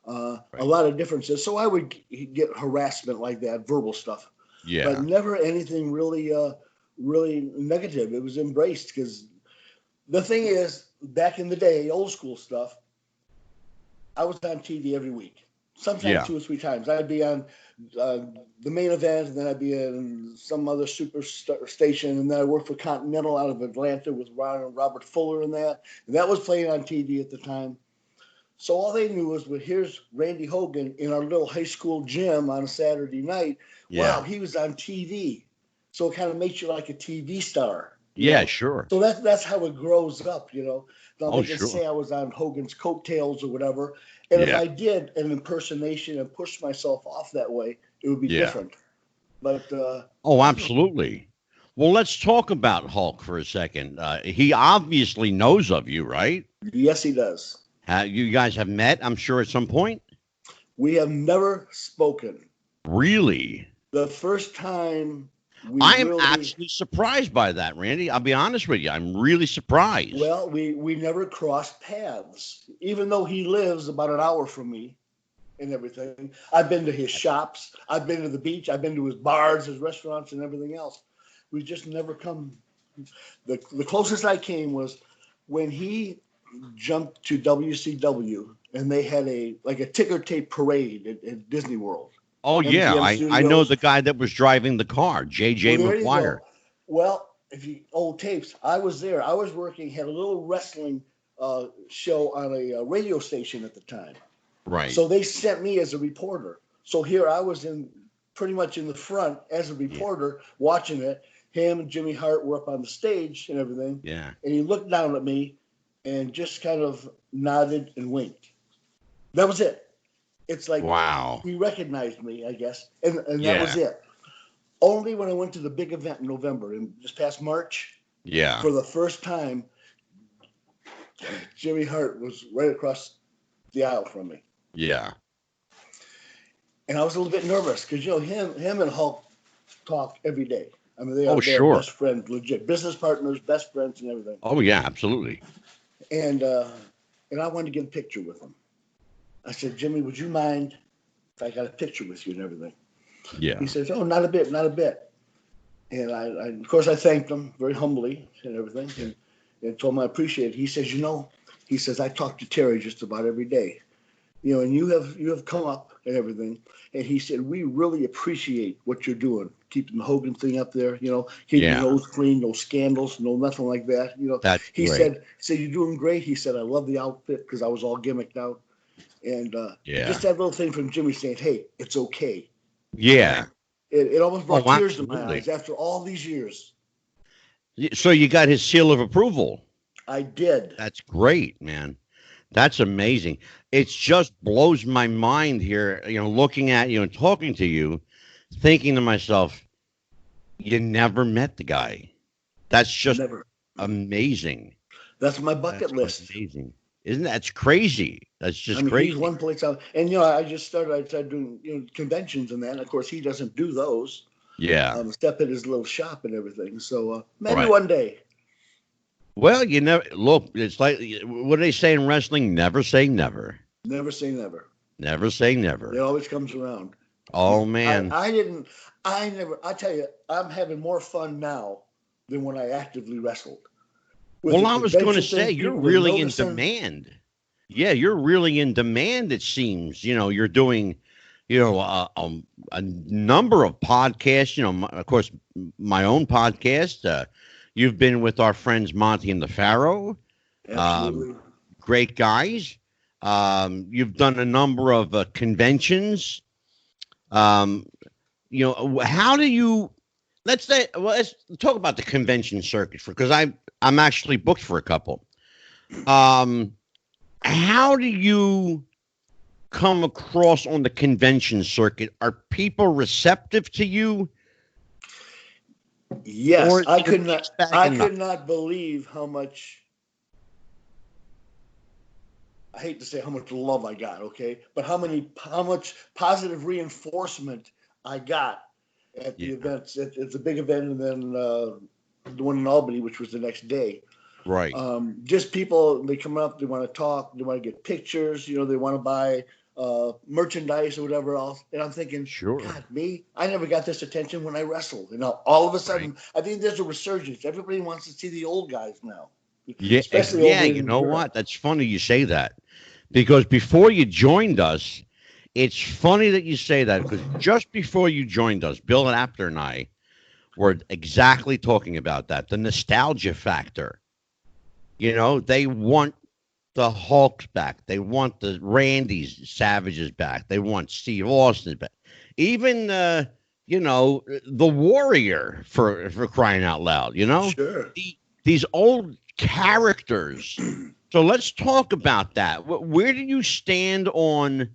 A lot of differences. So I would get harassment like that, verbal stuff. Yeah. But never anything really negative. It was embraced because the thing is, back in the day, old school stuff, I was on TV every week. Sometimes 2 or 3 times. I'd be on the main event, and then I'd be in some other super station, and then I worked for Continental out of Atlanta with Ron and Robert Fuller and that. And that was playing on TV at the time. So all they knew was, well, here's Randy Hogan in our little high school gym on a Saturday night. Yeah. Wow, he was on TV. So it kind of makes you like a TV star. Yeah, sure. So that's how it grows up, Now Oh, they can sure. say I was on Hogan's coattails or whatever. And if Yeah. I did an impersonation and pushed myself off that way, it would be different. But oh, absolutely. Well, let's talk about Hulk for a second. He obviously knows of you, right? yes, he does. You guys have met, I'm sure, at some point. We have never spoken. Really? The first time I am actually surprised by that, Randy. I'll be honest with you. I'm really surprised. Well, we never crossed paths, even though he lives about an hour from me and everything. I've been to his shops. I've been to the beach. I've been to his bars, his restaurants, and everything else. We just never come. The closest I came was when he jumped to WCW, and they had a ticker tape parade at Disney World. Oh, yeah. I know the guy that was driving the car, J.J. McGuire. Well, if you old tapes, I was there. I was working, had a little wrestling show on a radio station at the time. Right. So they sent me as a reporter. So here I was pretty much in the front as a reporter watching it. Him and Jimmy Hart were up on the stage and everything. Yeah. And he looked down at me and just kind of nodded and winked. That was it. It's like, wow, he recognized me, I guess, and that was it. Only when I went to the big event in November, in this past March, for the first time, Jimmy Hart was right across the aisle from me. Yeah. And I was a little bit nervous because, him and Hulk talk every day. I mean, they are best friends, legit business partners, best friends, and everything. Oh, yeah, absolutely. And I wanted to get a picture with him. I said, Jimmy, would you mind if I got a picture with you and everything? Yeah. He says, oh, not a bit, not a bit. And I of course, I thanked him very humbly and everything, and told him I appreciate it. He says, he says, I talk to Terry just about every day, and you have come up and everything. And he said, we really appreciate what you're doing, keeping the Hogan thing up there, keeping your nose clean, no scandals, no nothing like that. That's he great. said, you're doing great. He said, I love the outfit because I was all gimmicked out. And just that little thing from Jimmy saying, hey, it's okay. Yeah. It almost brought tears to my eyes after all these years. So you got his seal of approval. I did. That's great, man. That's amazing. It just blows my mind here, looking at you and talking to you, thinking to myself, you never met the guy. That's just amazing. That's my bucket list. Amazing. Isn't that's crazy? That's just crazy. He's one place out, and I started doing conventions and that. And of course, he doesn't do those. Yeah. Step in his little shop and everything. So maybe one day. Well, you never look. It's like what do they say in wrestling? Never say never. Never say never. Never say never. It always comes around. Oh man. I tell you, I'm having more fun now than when I actively wrestled. Well, I was going to say, you're really in demand. Yeah, you're really in demand, it seems. You're doing, a number of podcasts, of course, my own podcast. You've been with our friends Monty and the Pharaoh. Absolutely. Great guys. You've done a number of conventions. How do you, let's talk about the convention circuit because I'm actually booked for a couple. How do you come across on the convention circuit? Are people receptive to you? Yes, I could not believe how much. I hate to say how much love I got, okay, but how much positive reinforcement I got at the events. It's a big event, and then the one in Albany, which was the next day. Right. Just people, they come up, they want to talk, they want to get pictures, they want to buy merchandise or whatever else. And I'm thinking, sure. God, I never got this attention when I wrestled. All of a sudden, I think there's a resurgence. Everybody wants to see the old guys now. Yeah, you know what? That's funny you say that. Because before you joined us, it's funny that you say that because just before you joined us, Bill Apter and I were exactly talking about that, the nostalgia factor. They want the Hulks back. They want the Randy's Savages back. They want Steve Austin back. Even the Warrior for crying out loud. Sure. These old characters. So let's talk about that. Where do you stand on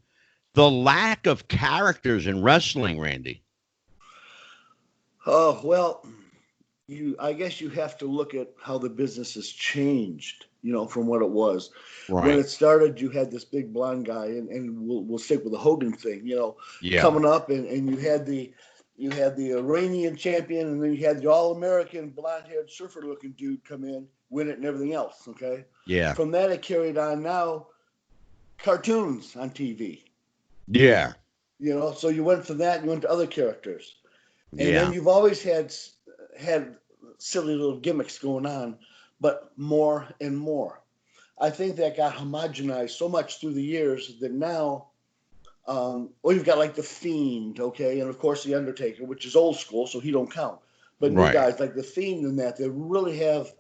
the lack of characters in wrestling, Randy? Oh, well, I guess you have to look at how the business has changed, from what it was. Right. When it started, you had this big blonde guy, and we'll stick with the Hogan thing, Yeah. coming up, and you had the Iranian champion, and then you had the All-American blonde-haired surfer-looking dude come in, win it, and everything else. Okay. Yeah. From that, it carried on. Now, cartoons on TV. Yeah. So you went from that, you went to other characters, and Yeah. then you've always had silly little gimmicks going on, but more and more. I think that got homogenized so much through the years that now, you've got like the Fiend, okay, and of course the Undertaker, which is old school, so he don't count. But new Right. guys like the Fiend and that, they really have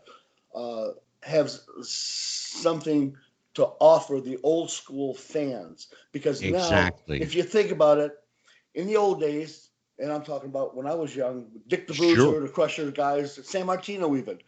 something to offer the old school fans, because Exactly. now, if you think about it, in the old days, and I'm talking about when I was young, Dick the Bruiser, Sure. the Crusher guys, San Martino even.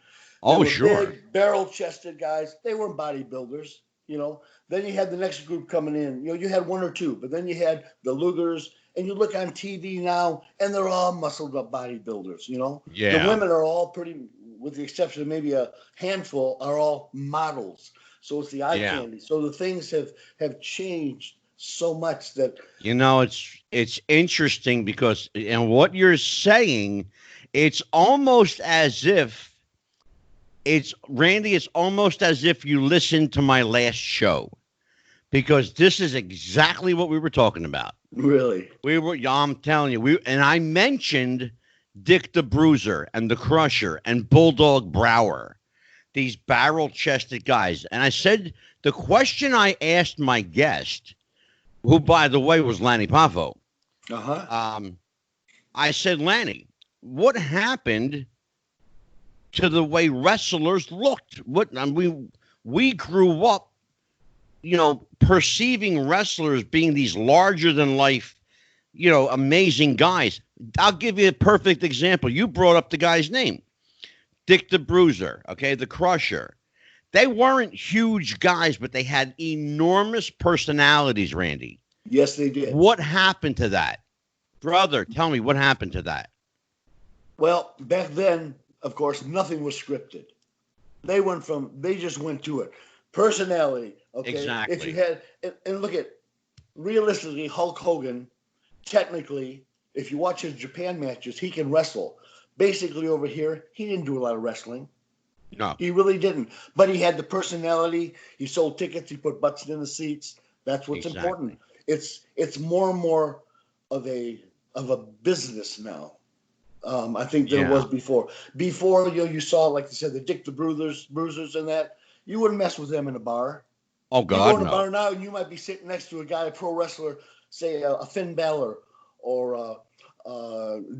Oh, They were sure. Big, barrel-chested guys. They weren't bodybuilders, Then you had the next group coming in. You had one or two, but then you had the Lugers, and you look on TV now, and they're all muscled-up bodybuilders, Yeah. The women are all pretty, with the exception of maybe a handful, are all models. So it's the eye candy. So the things have changed so much that it's interesting because what you're saying, it's almost as if Randy, it's almost as if you listened to my last show, because this is exactly what we were talking about. Really, I'm telling you, I mentioned Dick the Bruiser and the Crusher and Bulldog Brower, these barrel-chested guys, and I said the question I asked my guest, who, by the way, was Lanny Poffo. I said, Lanny, what happened to the way wrestlers looked? We grew up, perceiving wrestlers being these larger than life, amazing guys. I'll give you a perfect example. You brought up the guy's name, Dick the Bruiser, okay, the Crusher. They weren't huge guys, but they had enormous personalities, Randy. Yes, they did. What happened to that? Brother, tell me what happened to that. Well, back then, of course, nothing was scripted. They just went to it. Personality, okay? Exactly. If you had, and look at, realistically, Hulk Hogan, technically, if you watch his Japan matches, he can wrestle. Basically, over here, he didn't do a lot of wrestling. No. He really didn't. But he had the personality. He sold tickets. He put butts in the seats. That's what's important. It's more and more of a business now. I think than it was before. Before, you saw, like you said, the Dick the Bruisers and that. You wouldn't mess with them in a bar. Oh, God, you go in no. a bar now, and you might be sitting next to a guy, a pro wrestler, say a Finn Balor or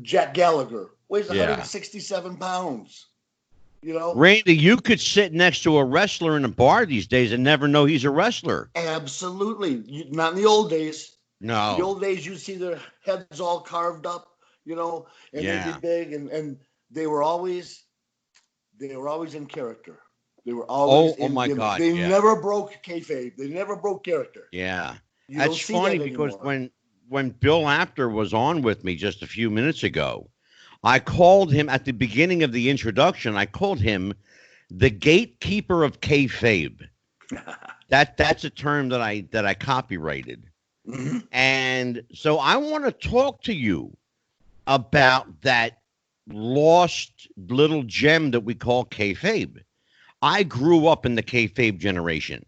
Jack Gallagher, weighs 167 pounds. Randy, you could sit next to a wrestler in a bar these days and never know he's a wrestler. Absolutely. Not in the old days. No. In the old days, you'd see their heads all carved up, and they'd be big, and they were always in character. They were always in my gimmick. God. They never broke kayfabe. They never broke character. Yeah. You That's don't see funny that because anymore. when Bill Apter was on with me just a few minutes ago, I called him at the beginning of the introduction. I called him the Gatekeeper of KayFabe. That's a term that I copyrighted. Mm-hmm. And so I want to talk to you about that lost little gem that we call kayfabe. I grew up in the kayfabe generation.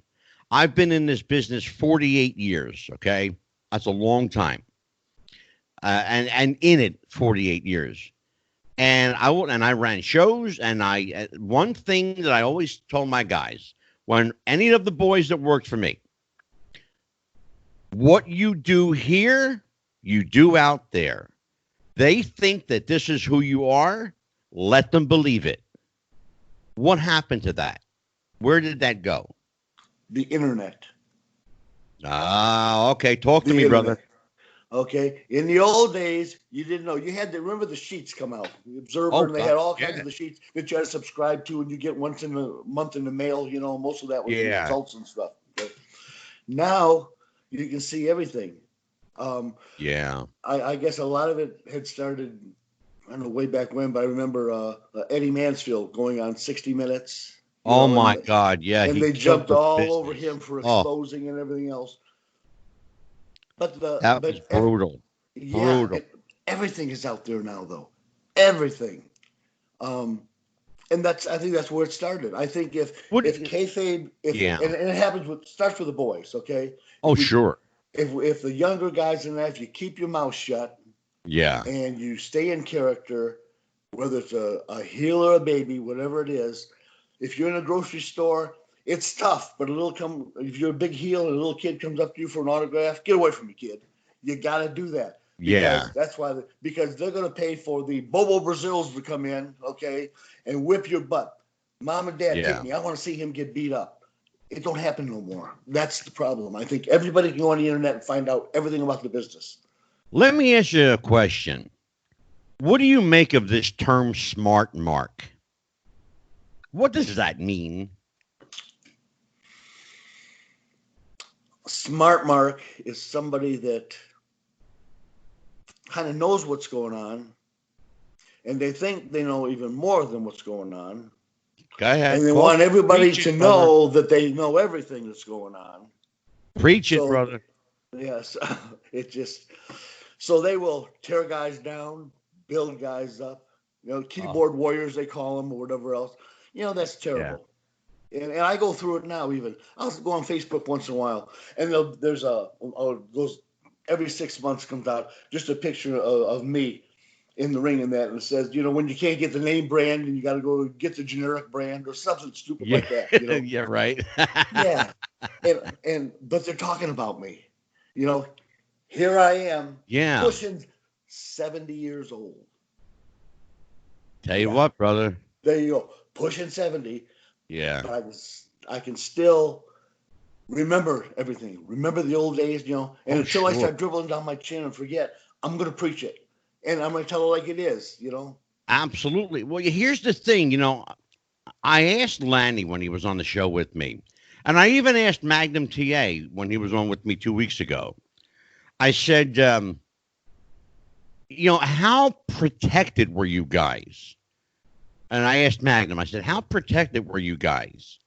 I've been in this business 48 years. Okay, that's a long time, and in it 48 years. And I ran shows, and one thing that I always told my guys, when any of the boys that worked for me, what you do here, you do out there. They think that this is who you are. Let them believe it. What happened to that? Where did that go? The internet. Ah, okay. Talk to me, internet. brother. Okay. In the old days, you didn't know. You had to remember the sheets come out, the Observer, Oh, and they God, had all kinds yeah. of the sheets that you had to subscribe to, and you get once in a month in the mail. You know, most of that was Yeah. results and stuff. Okay. Now you can see everything. Yeah. I guess a lot of it had started, I don't know, way back when, but I remember Eddie Mansfield going on 60 Minutes. Oh, my God. Yeah, and he they killed jumped the all over business. him for Oh, exposing and everything else. But that was brutal. yeah, Brutal. everything is out there now, though. Everything. And I think that's where it started. I think if kayfabe, Yeah. and it happens starts with the boys, okay? Oh, sure. If the younger guys in that, if you keep your mouth shut, Yeah. and you stay in character, whether it's a heel or a baby, whatever it is. If you're in a grocery store, it's tough, but if you're a big heel and a little kid comes up to you for an autograph, get away from me, kid. You got to do that. Yeah. That's why, because they're going to pay for the Bobo Brazils to come in, okay, and whip your butt. Mom and dad, take me. I want to see him get beat up. It don't happen no more. That's the problem. I think everybody can go on the internet and find out everything about the business. Let me ask you a question. What do you make of this term smart mark? What does that mean? Smart mark is somebody that kind of knows what's going on, and they think they know even more than what's going on. Go ahead. And they want everybody to know that they know everything that's going on. Preach it, brother. Yes. So they will tear guys down, build guys up, keyboard warriors, they call them, or whatever else. That's terrible. Yeah. And I go through it now even. I'll go on Facebook once in a while, and there's those every 6 months comes out just a picture of me in the ring and that, and it says, when you can't get the name brand and you got to go get the generic brand or something stupid like that. Yeah, right. Yeah. But they're talking about me. Here I am, pushing 70 years old. Tell you what, brother. There you go, pushing 70. Yeah. But I can still remember everything. Remember the old days, and until I start dribbling down my chin and forget, I'm going to preach it. And I'm going to tell it like it is, Absolutely. Well, here's the thing, I asked Lanny when he was on the show with me, and I even asked Magnum TA when he was on with me 2 weeks ago. I said, how protected were you guys? And I asked Magnum, I said, how protected were you guys?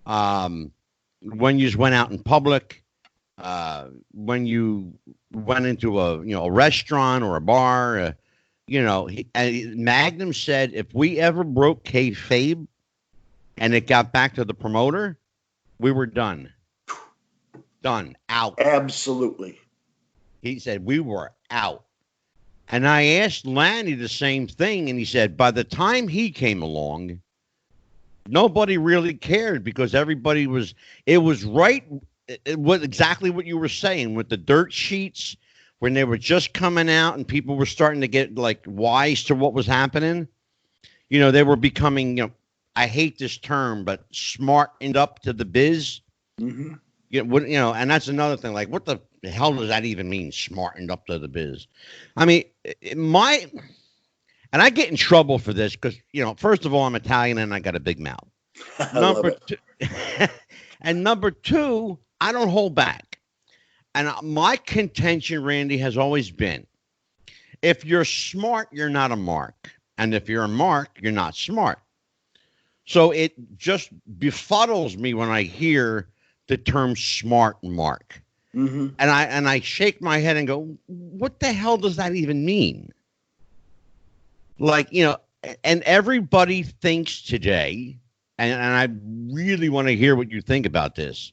When you went out in public, when you went into a restaurant or a bar, Magnum said, if we ever broke kayfabe and it got back to the promoter, we were done. Done. Out. Absolutely. He said, we were out. And I asked Lanny the same thing, and he said, by the time he came along, nobody really cared because everybody was right. It was exactly what you were saying with the dirt sheets when they were just coming out and people were starting to get like wise to what was happening. They were becoming, I hate this term, but smartened up to the biz. Mm-hmm. And that's another thing. Like, what the hell does that even mean? Smartened up to the biz. I mean, and I get in trouble for this because, first of all, I'm Italian and I got a big mouth. Number two, I don't hold back. And my contention, Randy, has always been, if you're smart, you're not a mark. And if you're a mark, you're not smart. So it just befuddles me when I hear the term smart mark. Mm-hmm. And I shake my head and go, what the hell does that even mean? Like, and everybody thinks today, and I really want to hear what you think about this,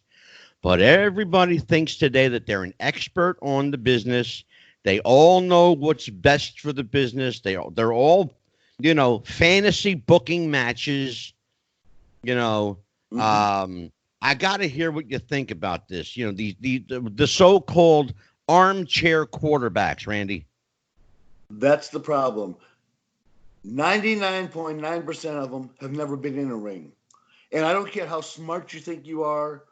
but everybody thinks today that they're an expert on the business. They all know what's best for the business. They're all, fantasy booking matches, Mm-hmm. I got to hear what you think about this. The so-called armchair quarterbacks, Randy. That's the problem. 99.9% of them have never been in a ring. And I don't care how smart you think you are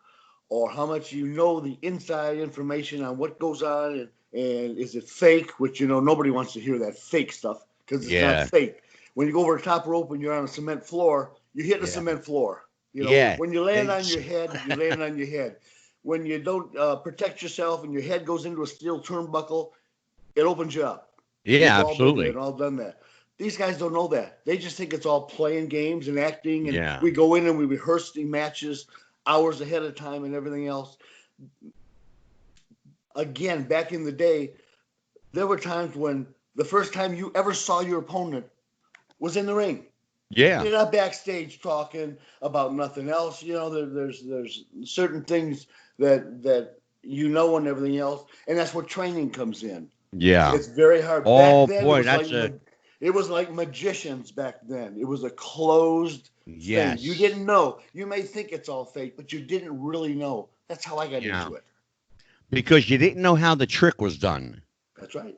or how much you know the inside information on what goes on, and is it fake, which, nobody wants to hear that fake stuff because it's not fake. When you go over the top rope and you're on a cement floor, you hit the cement floor. When you land on your head, you land on your head. When you don't protect yourself and your head goes into a steel turnbuckle, it opens you up. Yeah, We've absolutely. all done that. These guys don't know that. They just think it's all playing games and acting, and we go in and we rehearse the matches hours ahead of time and everything else. Again, back in the day, there were times when the first time you ever saw your opponent was in the ring. Yeah. You're not backstage talking about nothing else. There's certain things that and everything else, and that's where training comes in. Yeah. It's very hard. Oh, back then, boy, it was like magicians back then. It was a closed thing. You didn't know. You may think it's all fake, but you didn't really know. That's how I got into it. Because you didn't know how the trick was done. That's right.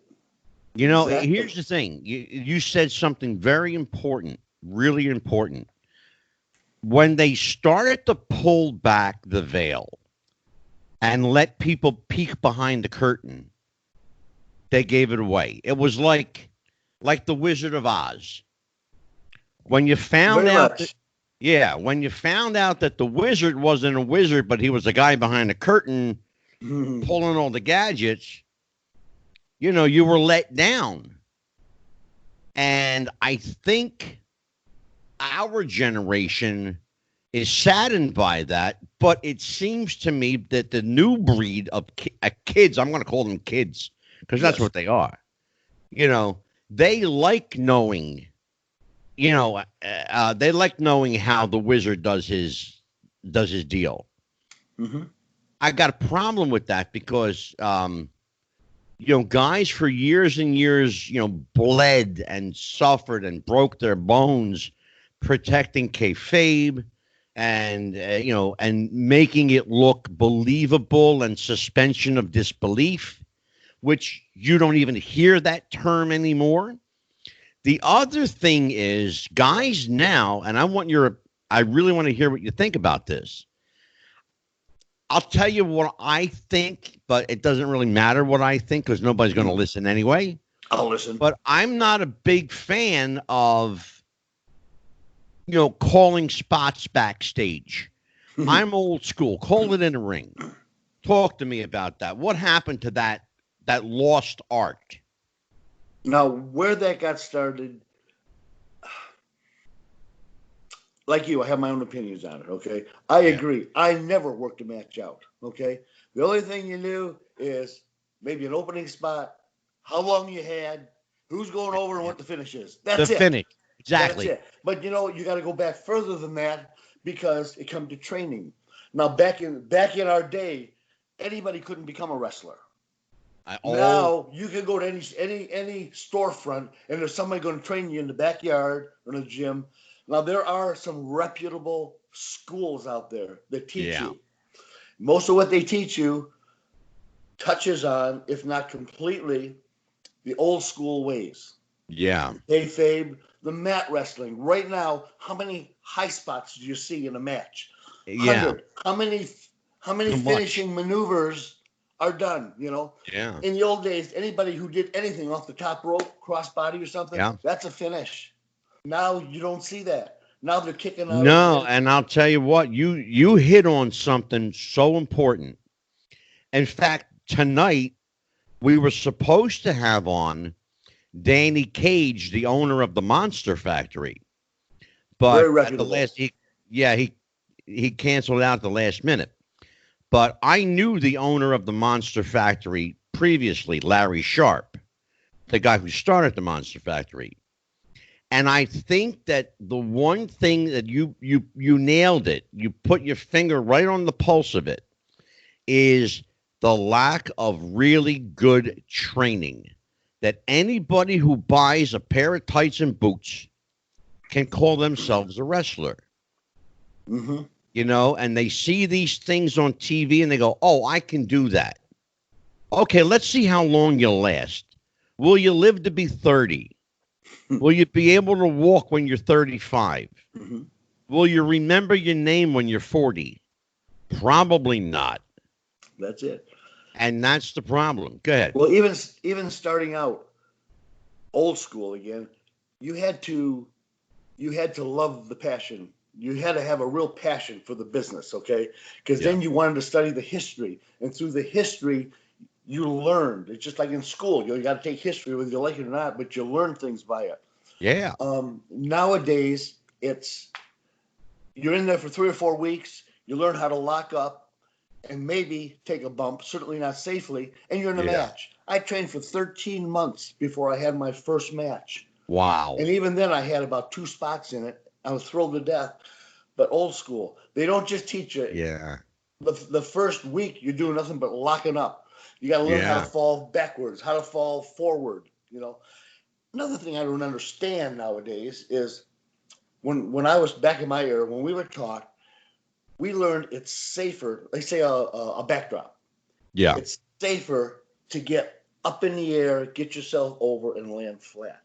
Exactly. Here's the thing. You said something very important, really important. When they started to pull back the veil and let people peek behind the curtain, they gave it away. It was like the Wizard of Oz. When you found when you found out that the wizard wasn't a wizard, but he was a guy behind the curtain pulling all the gadgets, you were let down. And I think our generation is saddened by that, but it seems to me that the new breed of kids, I'm going to call them kids, because that's what they are. They like knowing, they like knowing how the wizard does his deal. Mm-hmm. I got a problem with that because, guys for years and years, bled and suffered and broke their bones protecting kayfabe and, and making it look believable and suspension of disbelief, which you don't even hear that term anymore. The other thing is guys now, and I really want to hear what you think about this. I'll tell you what I think, but it doesn't really matter what I think because nobody's going to listen anyway. I'll listen. But I'm not a big fan of, calling spots backstage. I'm old school. Call it in a ring. Talk to me about that. What happened to that lost art? Now, where that got started, like you, I have my own opinions on it, okay? I agree. I never worked a match out, okay? The only thing you knew is maybe an opening spot, how long you had, who's going over, and what the finish is. That's it. The finish. Exactly. That's it. But, you got to go back further than that because it comes to training. Now, back in our day, anybody couldn't become a wrestler. Now you can go to any storefront and there's somebody going to train you in the backyard or in the gym. Now there are some reputable schools out there that teach you. Most of what they teach you touches on, if not completely, the old school ways. Yeah. Kayfabe, the mat wrestling. Right now, how many high spots do you see in a match? 100. How many finishing maneuvers are done, Yeah. In the old days, anybody who did anything off the top rope, crossbody or something, that's a finish. Now you don't see that. Now they're kicking out. No, and I'll tell you what, you hit on something so important. In fact, tonight we were supposed to have on Danny Cage, the owner of the Monster Factory. But at the last he canceled out at the last minute. But I knew the owner of the Monster Factory previously, Larry Sharp, the guy who started the Monster Factory. And I think that the one thing that you nailed it, you put your finger right on the pulse of it, is the lack of really good training. That anybody who buys a pair of tights and boots can call themselves a wrestler. Mm-hmm. And they see these things on TV and they go, oh, I can do that. Okay, let's see how long you'll last. Will you live to be 30? Will you be able to walk when you're 35? Mm-hmm. Will you remember your name when you're 40? Probably not. That's it. And that's the problem. Go ahead. Well, even starting out old school again, you had to love the passion. You had to have a real passion for the business, okay? Because then you wanted to study the history, and through the history, you learned. It's just like in school. You got to take history whether you like it or not, but you learn things by it. Yeah. Nowadays, you're in there for 3 or 4 weeks. You learn how to lock up and maybe take a bump, certainly not safely, and you're in a match. I trained for 13 months before I had my first match. Wow. And even then, I had about 2 spots in it. I was thrilled to death. But old school, they don't just teach you. Yeah. The first week, you're doing nothing but locking up. You got to learn how to fall backwards, how to fall forward. Another thing I don't understand nowadays is when I was back in my era, when we were taught, we learned it's safer. They say a backdrop. Yeah. It's safer to get up in the air, get yourself over, and land flat.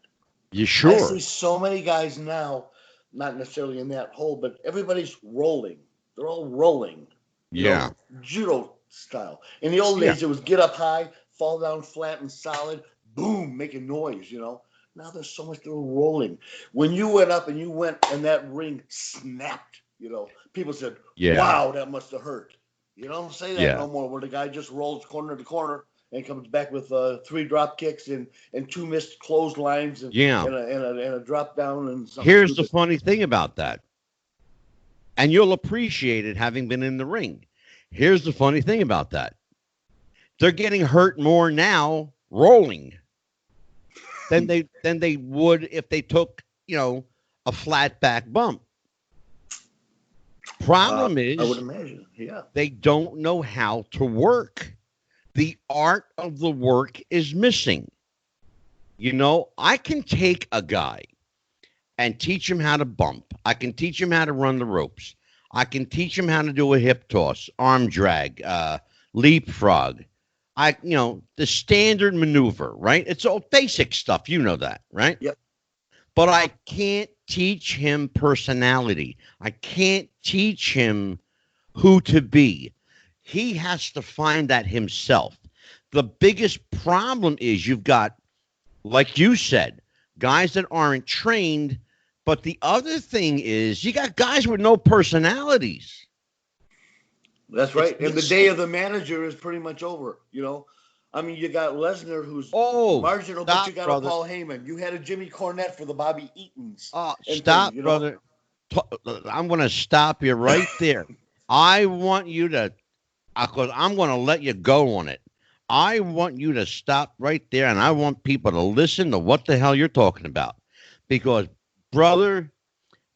You sure? I see so many guys now, not necessarily in that hole, but everybody's rolling. They're all rolling. Yeah. Judo style. In the old days, it was get up high, fall down flat and solid, boom, making noise, Now there's so much rolling. When you went up and that ring snapped, people said, wow, that must have hurt. You don't say that no more, where the guy just rolls corner to corner and comes back with 3 drop kicks and 2 missed clotheslines and a drop down and something. Here's the funny thing about that. And you'll appreciate it having been in the ring. Here's the funny thing about that. They're getting hurt more now rolling than they would if they took, a flat back bump. Problem is, I would imagine, they don't know how to work. The art of the work is missing. I can take a guy and teach him how to bump. I can teach him how to run the ropes. I can teach him how to do a hip toss, arm drag, leapfrog. The standard maneuver, right? It's all basic stuff. You know that, right? Yep. But I can't teach him personality. I can't teach him who to be. He has to find that himself. The biggest problem is you've got, like you said, guys that aren't trained. But the other thing is you got guys with no personalities. That's right. And the day of the manager is pretty much over, I mean, you got Lesnar, who's marginal, but you got a Paul Heyman. You had a Jimmy Cornette for the Bobby Eatons. Stop, brother. I'm going to stop you right there. I want you to, because I'm going to let you go on it. I want you to stop right there, and I want people to listen to what the hell you're talking about. Because, brother,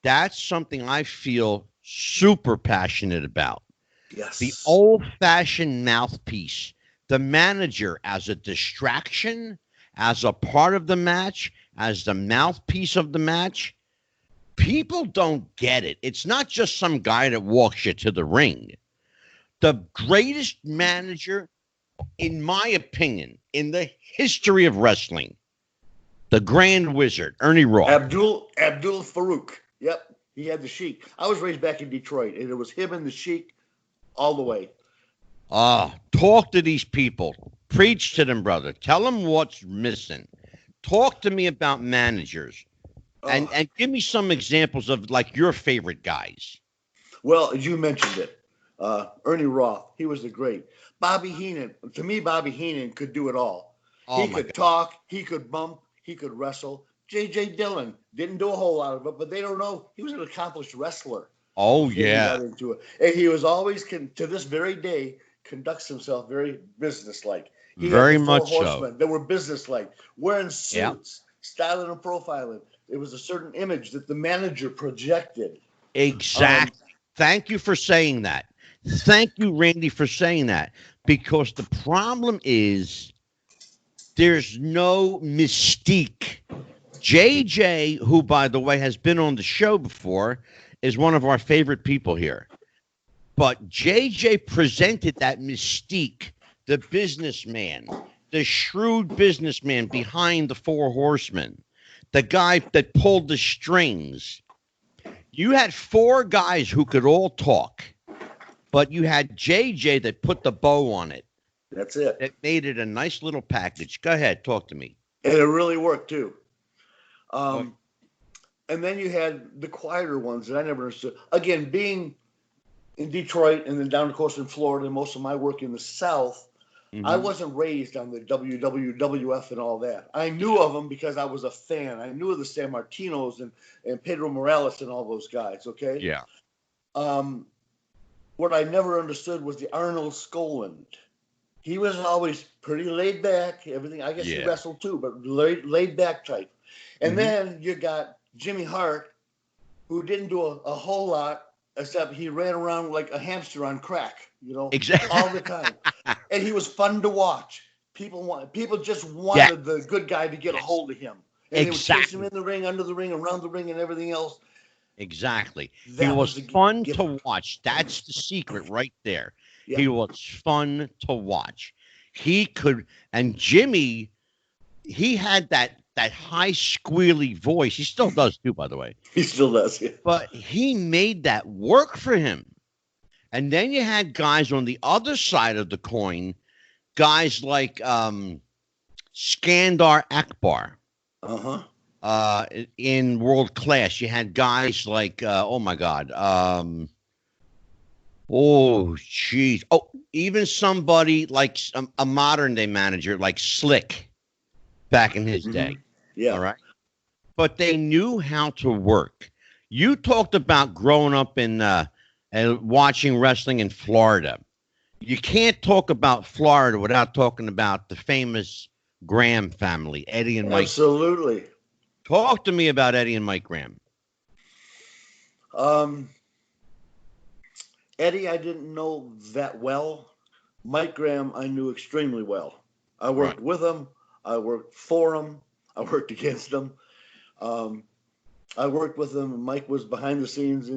that's something I feel super passionate about. Yes. The old-fashioned mouthpiece. The manager as a distraction, as a part of the match, as the mouthpiece of the match. People don't get it. It's not just some guy that walks you to the ring. The greatest manager, in my opinion, in the history of wrestling, the Grand Wizard, Ernie Roth. Abdul Farouk. Yep, he had the Sheik. I was raised back in Detroit, and it was him and the Sheik all the way. Talk to these people. Preach to them, brother. Tell them what's missing. Talk to me about managers. And give me some examples of, like, your favorite guys. Well, as you mentioned it, Ernie Roth, he was the great. Bobby Heenan. To me, Bobby Heenan could do it all. He could talk. He could bump. He could wrestle. J.J. Dillon didn't do a whole lot of it, but they don't know. He was an accomplished wrestler. Oh, yeah. He got into it. And he was always, to this very day, conducts himself very businesslike. Very much so. They were businesslike, wearing suits, styling and profiling. It was a certain image that the manager projected. Exactly. Thank you for saying that. Thank you, Randy, for saying that. Because the problem is there's no mystique. JJ, who, by the way, has been on the show before, is one of our favorite people here. But JJ presented that mystique, the businessman, the shrewd businessman behind the 4 horsemen, the guy that pulled the strings. You had 4 guys who could all talk. but you had JJ that put the bow on it. That's it. That made it a nice little package. Go ahead, talk to me. And it really worked too. And then you had the quieter ones that I never understood. Again, being in Detroit and then down the coast in Florida, and most of my work in the South, I wasn't raised on the WWF and all that. I knew of them because I was a fan. I knew of the San Martinos and Pedro Morales and all those guys, okay? Yeah. What I never understood was the Arnold Skoland. He was always pretty laid back, everything. I guess he wrestled too, but laid back type. And then you got Jimmy Hart, who didn't do a whole lot, except he ran around like a hamster on crack, exactly. all the time. And he was fun to watch. People just wanted the good guy to get a hold of him. And they would chase him in the ring, under the ring, around the ring, and everything else. Exactly. He was fun to watch. That's the secret right there. Yeah. He was fun to watch. He could, and Jimmy, he had that high squealy voice. He still does too, by the way. He still does. Yeah. But he made that work for him. And then you had guys on the other side of the coin, guys like Skandar Akbar. In world class, you had guys like oh my God, even somebody like a modern day manager like Slick back in his day. Yeah. All right. But they knew how to work. You talked about growing up in and watching wrestling in Florida. You can't talk about Florida without talking about the famous Graham family, Eddie and Mike. Absolutely. Talk to me about Eddie and Mike Graham. Eddie, I didn't know that well. Mike Graham, I knew extremely well. I worked with him. I worked for him. I worked against him. I worked with him. Mike was behind the scenes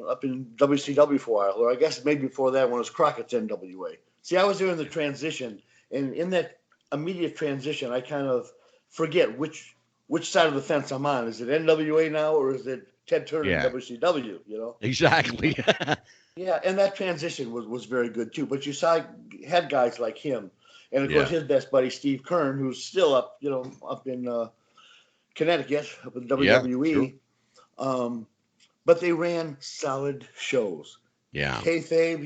up in WCW for a while, or I guess maybe before that when it was Crockett's NWA. See, I was there in the transition, and in that immediate transition, I kind of forget which side of the fence I'm on. Is it NWA now, or is it Ted Turner in WCW? Exactly. Yeah, and that transition was very good too. But you had guys like him, and of course his best buddy Steve Kern, who's still up in Connecticut, up in WWE. Sure. But they ran solid shows. Yeah. KayFabe,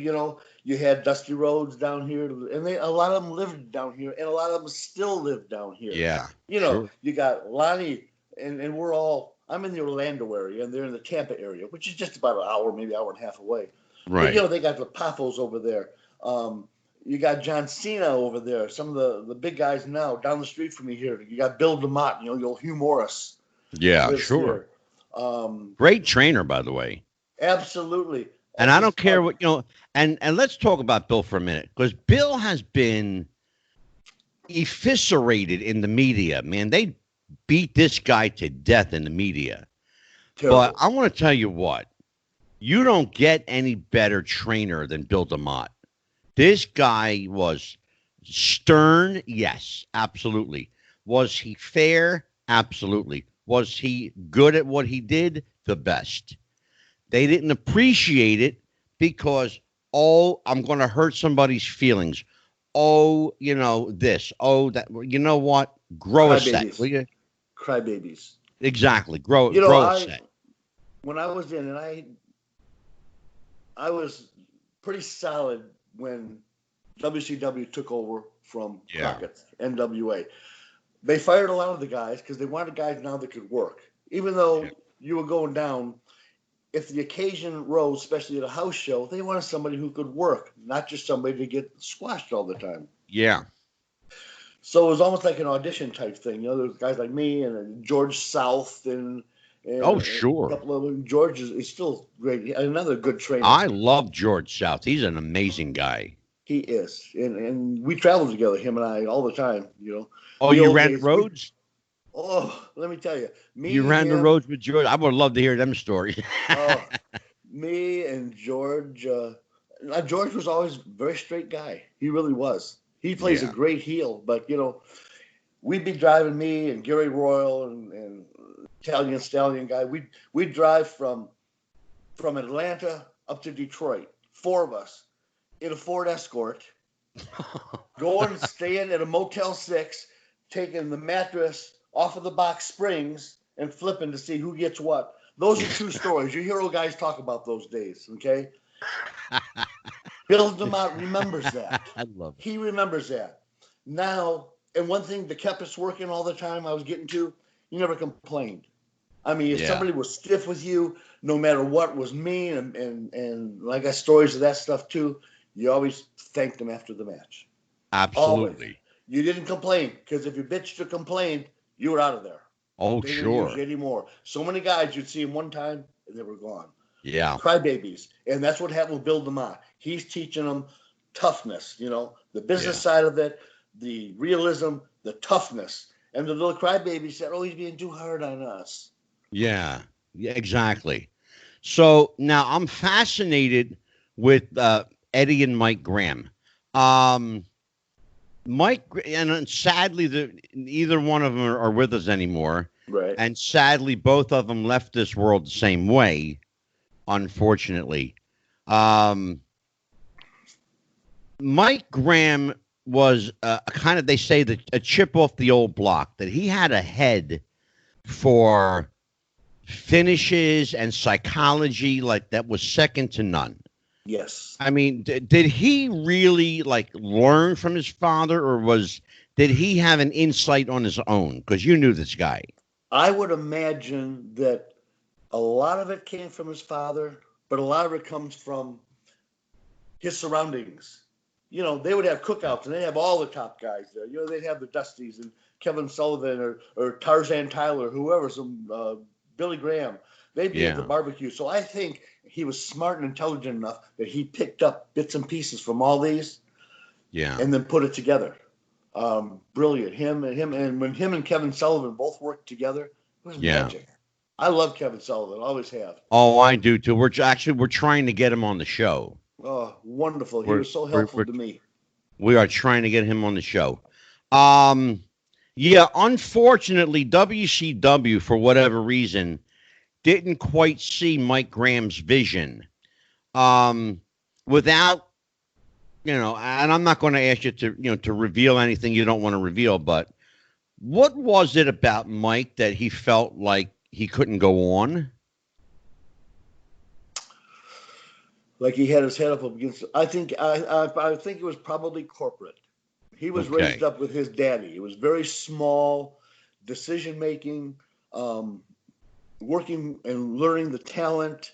you had Dusty Rhodes down here, and a lot of them lived down here, and a lot of them still live down here. Yeah. You got Lonnie, and I'm in the Orlando area, and they're in the Tampa area, which is just about an hour, maybe hour and a half away. Right. But, they got the Papos over there. You got John Cena over there. Some of the big guys now down the street from me here. You got Bill DeMott, your Hugh Morris. Yeah, sure. Great trainer, by the way. Absolutely. And I don't care what, and let's talk about Bill for a minute, because Bill has been eviscerated in the media, man. They beat this guy to death in the media. Terrible. But I want to tell you what, you don't get any better trainer than Bill DeMott. This guy was stern, yes, absolutely. Was he fair? Absolutely. Was he good at what he did? The best. They didn't appreciate it because, I'm going to hurt somebody's feelings. This. That. You know what? Grow a set, will you? Crybabies. Exactly. Grow a set. When I was in, and I was pretty solid when WCW took over from Crockett, NWA. They fired a lot of the guys because they wanted guys now that could work. Even though you were going down, if the occasion rose, especially at a house show, they wanted somebody who could work, not just somebody to get squashed all the time. Yeah. So it was almost like an audition type thing. There's guys like me and George South and sure. A couple of them. George is still great. Another good trainer. I love George South. He's an amazing guy. He is. And we traveled together, him and I, all the time, Oh, you ran roads? Let me tell you. You ran the roads with George? I would love to hear them stories. Me and George. George was always a very straight guy. He really was. He plays a great heel, but, we'd be driving, me and Gary Royal and Italian Stallion guy. We'd drive from Atlanta up to Detroit. 4 of us in a Ford Escort, going staying at a Motel 6, taking the mattress off of the box springs and flipping to see who gets what. Those are true stories. You hear old guys talk about those days, okay? Bill DeMott remembers that. I love it. He remembers that. Now, and one thing that kept us working all the time, I was getting to, you never complained. I mean, if somebody was stiff with you, no matter what, was mean, and I got stories of that stuff too, you always thanked them after the match. Absolutely. Always. You didn't complain, because if you bitched or complained, you were out of there. Oh, They didn't sure. use you anymore. So many guys, you'd see them one time, and they were gone. Yeah. Crybabies. And that's what happened with Bill DeMott. He's teaching them toughness, the business side of it, the realism, the toughness. And the little crybaby said, oh, he's being too hard on us. Yeah, exactly. So now I'm fascinated with Eddie and Mike Graham. Mike, and sadly, neither one of them are with us anymore. Right. And sadly, both of them left this world the same way, unfortunately. Mike Graham was kind of, they say, a chip off the old block, that he had a head for finishes and psychology like that was second to none. Yes. I mean, did he really learn from his father, or did he have an insight on his own? Because you knew this guy. I would imagine that a lot of it came from his father, but a lot of it comes from his surroundings. They would have cookouts, and they'd have all the top guys there. They'd have the Dusties and Kevin Sullivan or Tarzan Tyler, whoever, some Billy Graham. They'd be at the barbecue. So I think he was smart and intelligent enough that he picked up bits and pieces from all these, and then put it together. Brilliant. And when him and Kevin Sullivan both worked together, it was magic. I love Kevin Sullivan. Always have. Oh, I do too. We're trying to get him on the show. Oh, wonderful. He was so helpful to me. We are trying to get him on the show. Unfortunately, WCW, for whatever reason, didn't quite see Mike Graham's vision. Without, and I'm not going to ask you to reveal anything you don't want to reveal, but what was it about Mike that he felt like he couldn't go on? Like he had his head up against. I think it was probably corporate. He was raised up with his daddy. It was very small, decision making, working and learning the talent,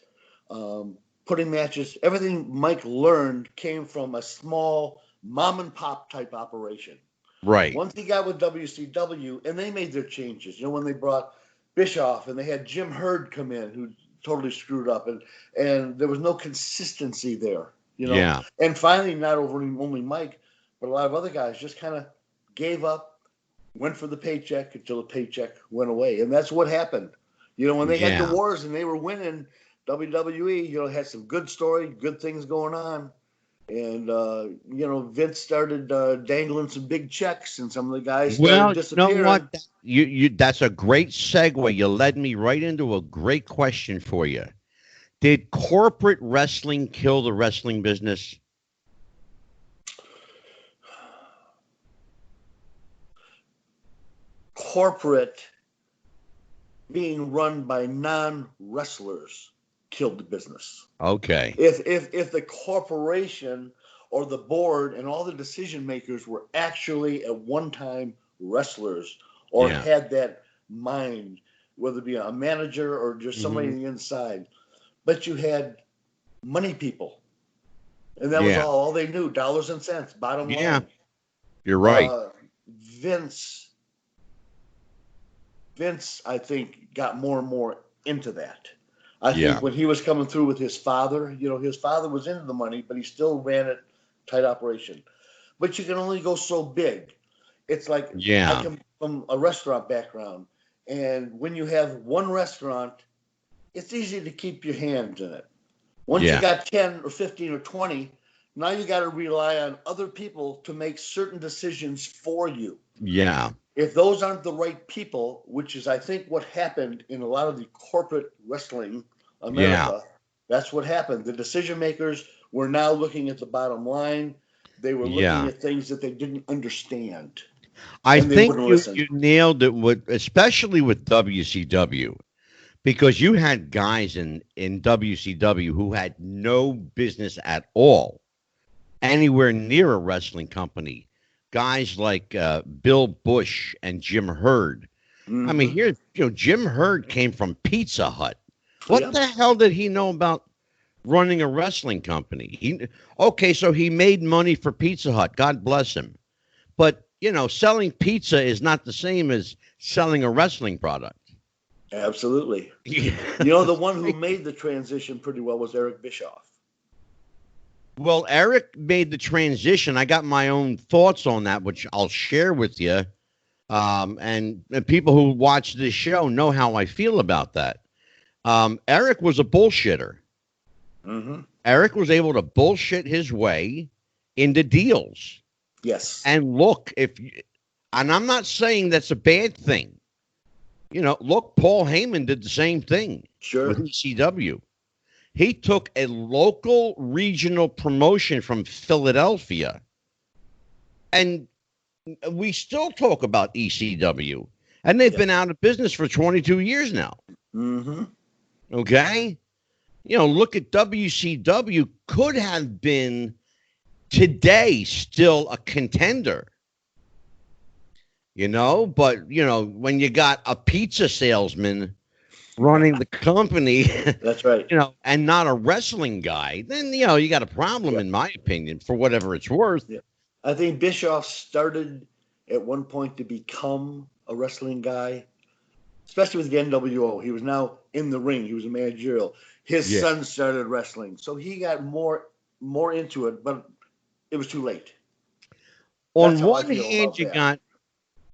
putting matches. Everything Mike learned came from a small mom and pop type operation. Right. Once he got with WCW, and they made their changes. When they brought Bischoff and they had Jim Herd come in, who totally screwed up, and there was no consistency there, Yeah. And finally, not only Mike, but a lot of other guys just kind of gave up, went for the paycheck until the paycheck went away, and that's what happened. When they had the wars and they were winning, WWE, had some good story, good things going on, and Vince started dangling some big checks, and some of the guys started disappearing. You know what? That's a great segue. You led me right into a great question for you. Did corporate wrestling kill the wrestling business? Corporate being run by non-wrestlers killed the business. Okay. If the corporation or the board and all the decision makers were actually at one time wrestlers or had that mind, whether it be a manager or just somebody on the inside, but you had money people, and that was all they knew, dollars and cents, bottom line. Yeah, you're right. Vince, I think, got more and more into that. I think when he was coming through with his father, his father was into the money, but he still ran it tight operation. But you can only go so big. It's like I come from a restaurant background, and when you have one restaurant, it's easy to keep your hands in it. Once you got 10 or 15 or 20, now you got to rely on other people to make certain decisions for you. Yeah. If those aren't the right people, which is, I think, what happened in a lot of the corporate wrestling America, that's what happened. The decision makers were now looking at the bottom line. They were looking Yeah. at things that they didn't understand. I And they think wouldn't you, listen. you nailed it with, especially with WCW, because you had guys in WCW who had no business at all anywhere near a wrestling company. Guys like Bill Bush and Jim Herd. I mean, here, Jim Herd came from Pizza Hut. What the hell did he know about running a wrestling company? Okay, so he made money for Pizza Hut. God bless him. But, selling pizza is not the same as selling a wrestling product. Absolutely. Yeah. The one who made the transition pretty well was Eric Bischoff. Well, Eric made the transition. I got my own thoughts on that, which I'll share with you. And people who watch this show know how I feel about that. Eric was a bullshitter. Mm-hmm. Eric was able to bullshit his way into deals. Yes. And look, and I'm not saying that's a bad thing. Look, Paul Heyman did the same thing with ECW. He took a local regional promotion from Philadelphia, and we still talk about ECW, and they've been out of business for 22 years now. Mm-hmm. Okay? Look at WCW, could have been today still a contender. But, when you got a pizza salesman running the company, that's right, and not a wrestling guy, then, you got a problem, in my opinion, for whatever it's worth. Yeah. I think Bischoff started at one point to become a wrestling guy, especially with the NWO. He was now in the ring. He was a managerial. His son started wrestling. So he got more into it, but it was too late. On one hand, you got,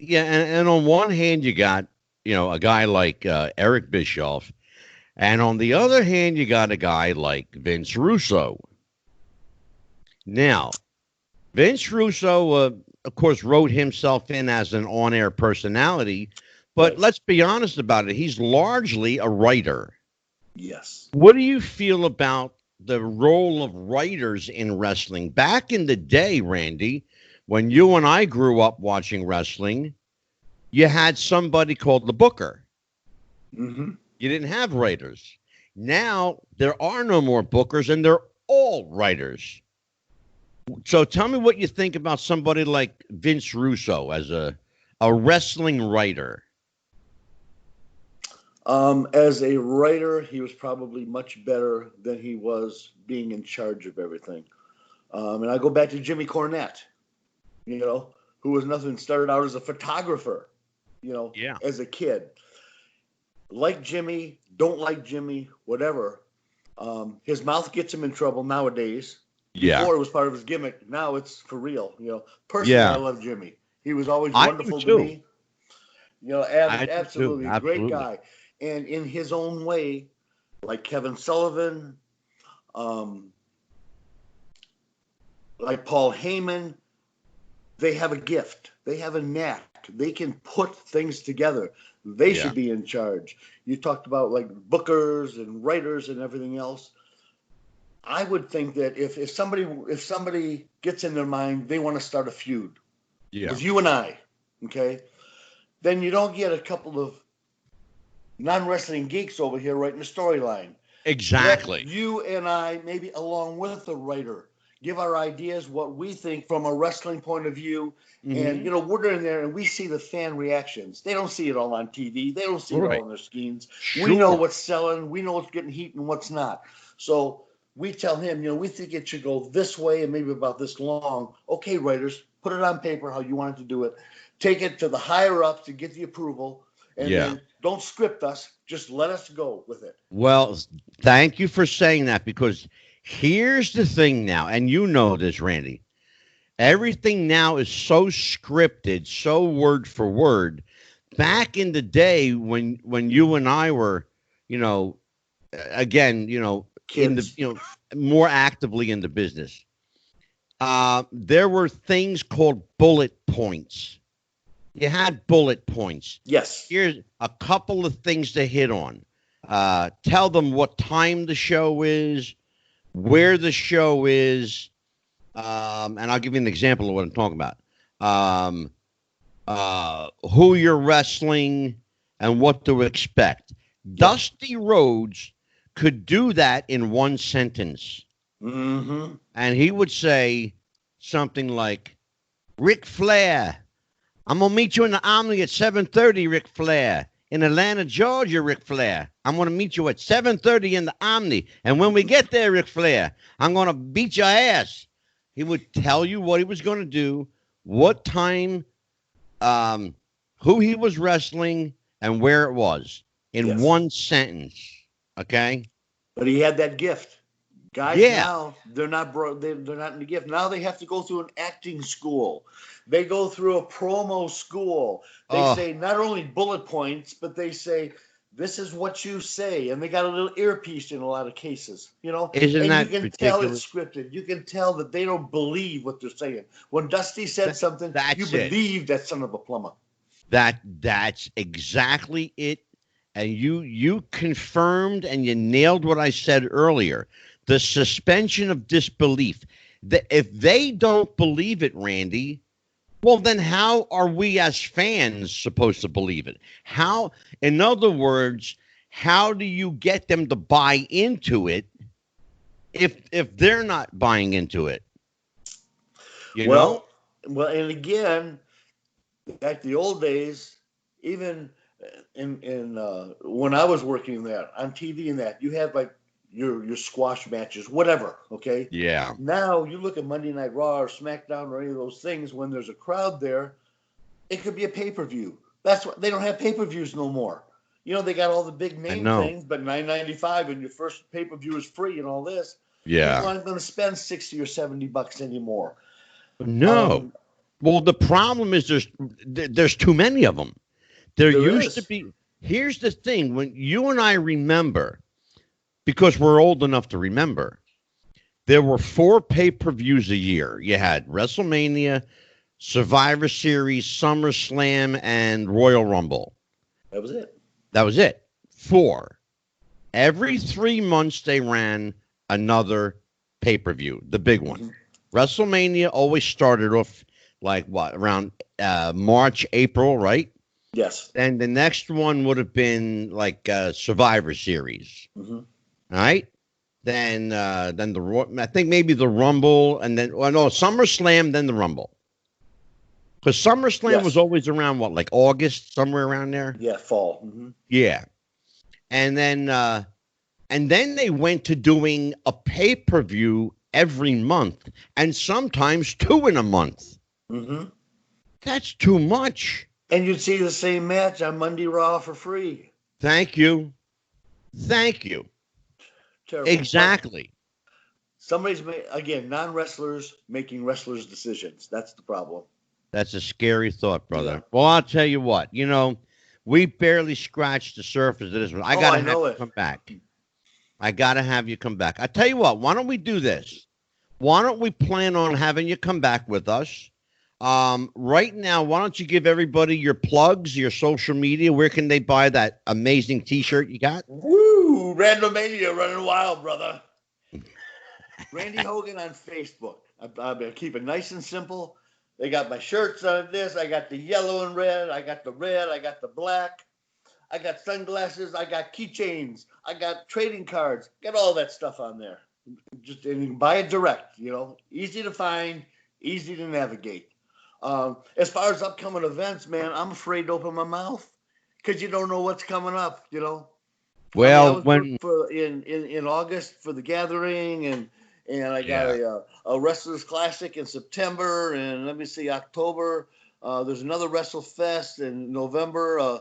and on one hand, you got, a guy like Eric Bischoff, and on the other hand, you got a guy like Vince Russo. Now, Vince Russo, of course, wrote himself in as an on-air personality, but let's be honest about it. He's largely a writer. Yes. What do you feel about the role of writers in wrestling? Back in the day, Randy, when you and I grew up watching wrestling, you had somebody called the booker. Mm-hmm. You didn't have writers. Now there are no more bookers, and they're all writers. So tell me what you think about somebody like Vince Russo as a wrestling writer. As a writer, he was probably much better than he was being in charge of everything. And I go back to Jimmy Cornette, who was nothing, started out as a photographer, as a kid. Like Jimmy, don't like Jimmy, whatever. His mouth gets him in trouble nowadays. Yeah. Before it was part of his gimmick. Now it's for real. Personally, I love Jimmy. He was always wonderful to me. Absolutely. Great guy. And in his own way, like Kevin Sullivan, like Paul Heyman, they have a gift. They have a knack. They can put things together. They should be in charge. You talked about like bookers and writers and everything else. I would think that if somebody gets in their mind, they want to start a feud with you and I, okay, then you don't get a couple of non-wrestling geeks over here writing the storyline. Exactly. Let you and I, maybe along with the writer, give our ideas, what we think from a wrestling point of view. Mm-hmm. And, we're in there and we see the fan reactions. They don't see it all on TV. They don't see it all on their screens. Sure. We know what's selling. We know what's getting heat and what's not. So we tell him, we think it should go this way and maybe about this long. Okay, writers, put it on paper how you want it to do it. Take it to the higher ups to get the approval. And then don't script us. Just let us go with it. Well, thank you for saying that, because here's the thing now, and you know this, Randy. Everything now is so scripted, so word for word. Back in the day when you and I were, again, kids. in the, more actively in the business, there were things called bullet points. You had bullet points. Yes. Here's a couple of things to hit on. Tell them what time the show is, where the show is, and I'll give you an example of what I'm talking about. Who you're wrestling and what to expect. Dusty Rhodes could do that in one sentence. Mm-hmm. And he would say something like, Ric Flair, I'm going to meet you in the Omni at 7:30, Ric Flair. In Atlanta, Georgia, Ric Flair. I'm going to meet you at 7:30 in the Omni. And when we get there, Ric Flair, I'm going to beat your ass. He would tell you what he was going to do, what time, who he was wrestling, and where it was in one sentence. Okay? But he had that gift. Guys now, they're not in the gift. Now they have to go through an acting school. They go through a promo school. They say not only bullet points, but they say, this is what you say. And they got a little earpiece in a lot of cases, you know. Isn't that you can ridiculous? tell it's scripted. You can tell that they don't believe what they're saying. When Dusty said something, you believe that son of a plumber. That's exactly it. And you confirmed and you nailed what I said earlier. The suspension of disbelief. If they don't believe it, Randy, well, then how are we as fans supposed to believe it? How, in other words, how do you get them to buy into it if they're not buying into it? You know? Well, and again, back the old days, even in when I was working there on TV and that, you had like your squash matches, whatever, okay? Yeah. Now you look at Monday Night Raw or SmackDown or any of those things, when there's a crowd there, it could be a pay-per-view. That's what they don't have pay-per-views no more. You know, they got all the big name things, but $9.95 and your first pay-per-view is free and all this. Yeah. People aren't going to spend $60 or $70 anymore. No. Well, the problem is there's too many of them. There used to be. Here's the thing. When you and I remember, because we're old enough to remember, there were 4 pay-per-views a year. You had WrestleMania, Survivor Series, SummerSlam, and Royal Rumble. That was it. 4. Every 3 months they ran another pay-per-view, the big one. Mm-hmm. WrestleMania always started off like what, around March, April, right? Yes. And the next one would have been like Survivor Series. Mm-hmm. All right. Then I think maybe the Rumble, and then SummerSlam, then the Rumble. Because SummerSlam was always around what, like August, somewhere around there. Yeah, fall. Mm-hmm. Yeah, and then they went to doing a pay-per-view every month, and sometimes 2 in a month. Mm-hmm. That's too much. And you'd see the same match on Monday Raw for free. Thank you. Terrible. Exactly. Somebody's non-wrestlers making wrestlers' decisions. That's the problem. That's a scary thought, brother. Yeah. Well, I'll tell you what. You know, we barely scratched the surface of this one. I gotta have you come back. I gotta have you come back. I tell you what. Why don't we do this? Why don't we plan on having you come back with us? Right now, why don't you give everybody your plugs, your social media? Where can they buy that amazing T-shirt you got? Woo! Randomania running wild, brother. Randy Hogan on Facebook. I keep it nice and simple. They got my shirts on this. I got the yellow and red. I got the red. I got the black. I got sunglasses. I got keychains. I got trading cards. Got all that stuff on there. And you can buy it direct. You know, easy to find, easy to navigate. As far as upcoming events, man, I'm afraid to open my mouth because you don't know what's coming up, you know. Well, in August for the gathering, and I got a Wrestlers Classic in September, and let me see, October. There's another WrestleFest in November,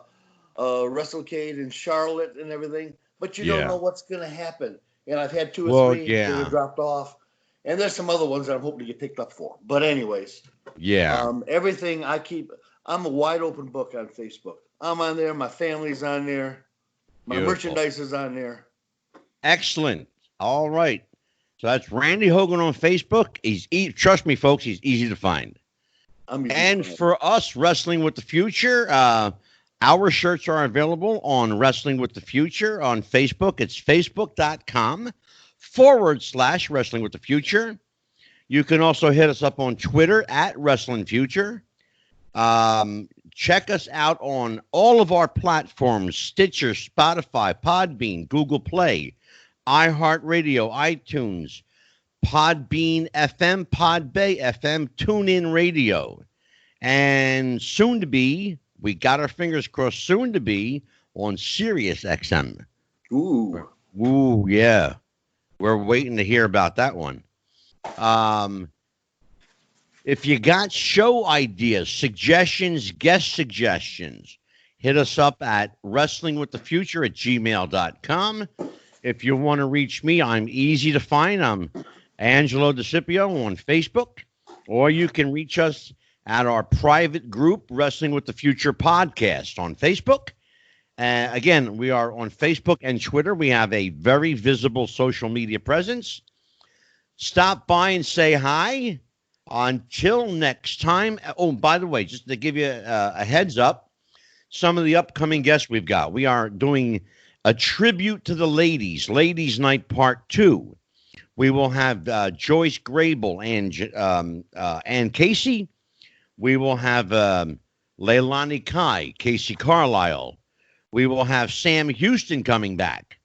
WrestleCade in Charlotte and everything. But you don't know what's going to happen. And I've had 2 or 3 that have dropped off. And there's some other ones that I'm hoping to get picked up for. But anyways. Yeah. Everything I'm a wide open book on Facebook. I'm on there. My family's on there. My merchandise is on there. Excellent. All right. So that's Randy Hogan on Facebook. Trust me, folks, he's easy to find. And for us, Wrestling with the Future, our shirts are available on Wrestling with the Future on Facebook. It's facebook.com/ wrestling with the future. You can also hit us up on Twitter at WrestlingFuture. Check us out on all of our platforms: Stitcher, Spotify, Podbean, Google Play, iHeartRadio, iTunes, Podbean FM, Podbay FM, TuneIn Radio, and soon to be, we got our fingers crossed, soon to be on Sirius XM. Ooh, yeah. We're waiting to hear about that one. If you got show ideas, suggestions, guest suggestions, hit us up at wrestlingwiththefuture@gmail.com. If you want to reach me, I'm easy to find. I'm Angelo DeCipio on Facebook, or you can reach us at our private group, Wrestling with the Future Podcast on Facebook. Again, we are on Facebook and Twitter. We have a very visible social media presence. Stop by and say hi. Until next time. Oh, by the way, just to give you a heads up, some of the upcoming guests we've got. We are doing a tribute to the ladies, Ladies Night Part 2. We will have Joyce Grable and Casey. We will have Leilani Kai, Casey Carlisle. We will have Sam Houston coming back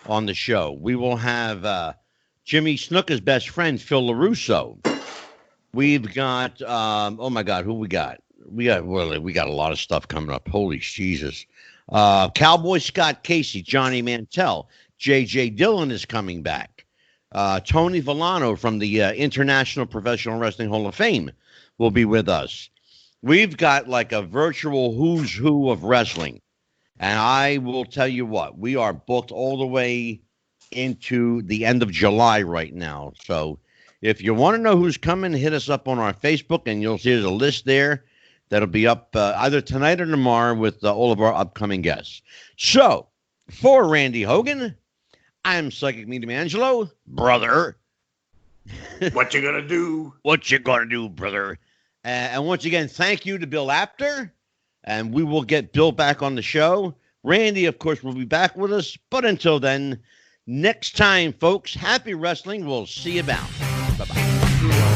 on the show. We will have Jimmy Snuka's best friend, Phil LaRusso. We've got, oh my God, who we got? We got a lot of stuff coming up. Holy Jesus. Cowboy Scott Casey, Johnny Mantell, J.J. Dillon is coming back. Tony Villano from the International Professional Wrestling Hall of Fame will be with us. We've got like a virtual who's who of wrestling. And I will tell you what, we are booked all the way into the end of July right now. So if you want to know who's coming, hit us up on our Facebook, and you'll see there's a list there that'll be up either tonight or tomorrow with all of our upcoming guests. So, for Randy Hogan, I'm Psychic Medium Angelo, brother. What you gonna do? What you gonna do, brother? And once again, thank you to Bill Apter, and we will get Bill back on the show. Randy, of course, will be back with us. But until then, next time, folks, happy wrestling. We'll see you about. Bye-bye.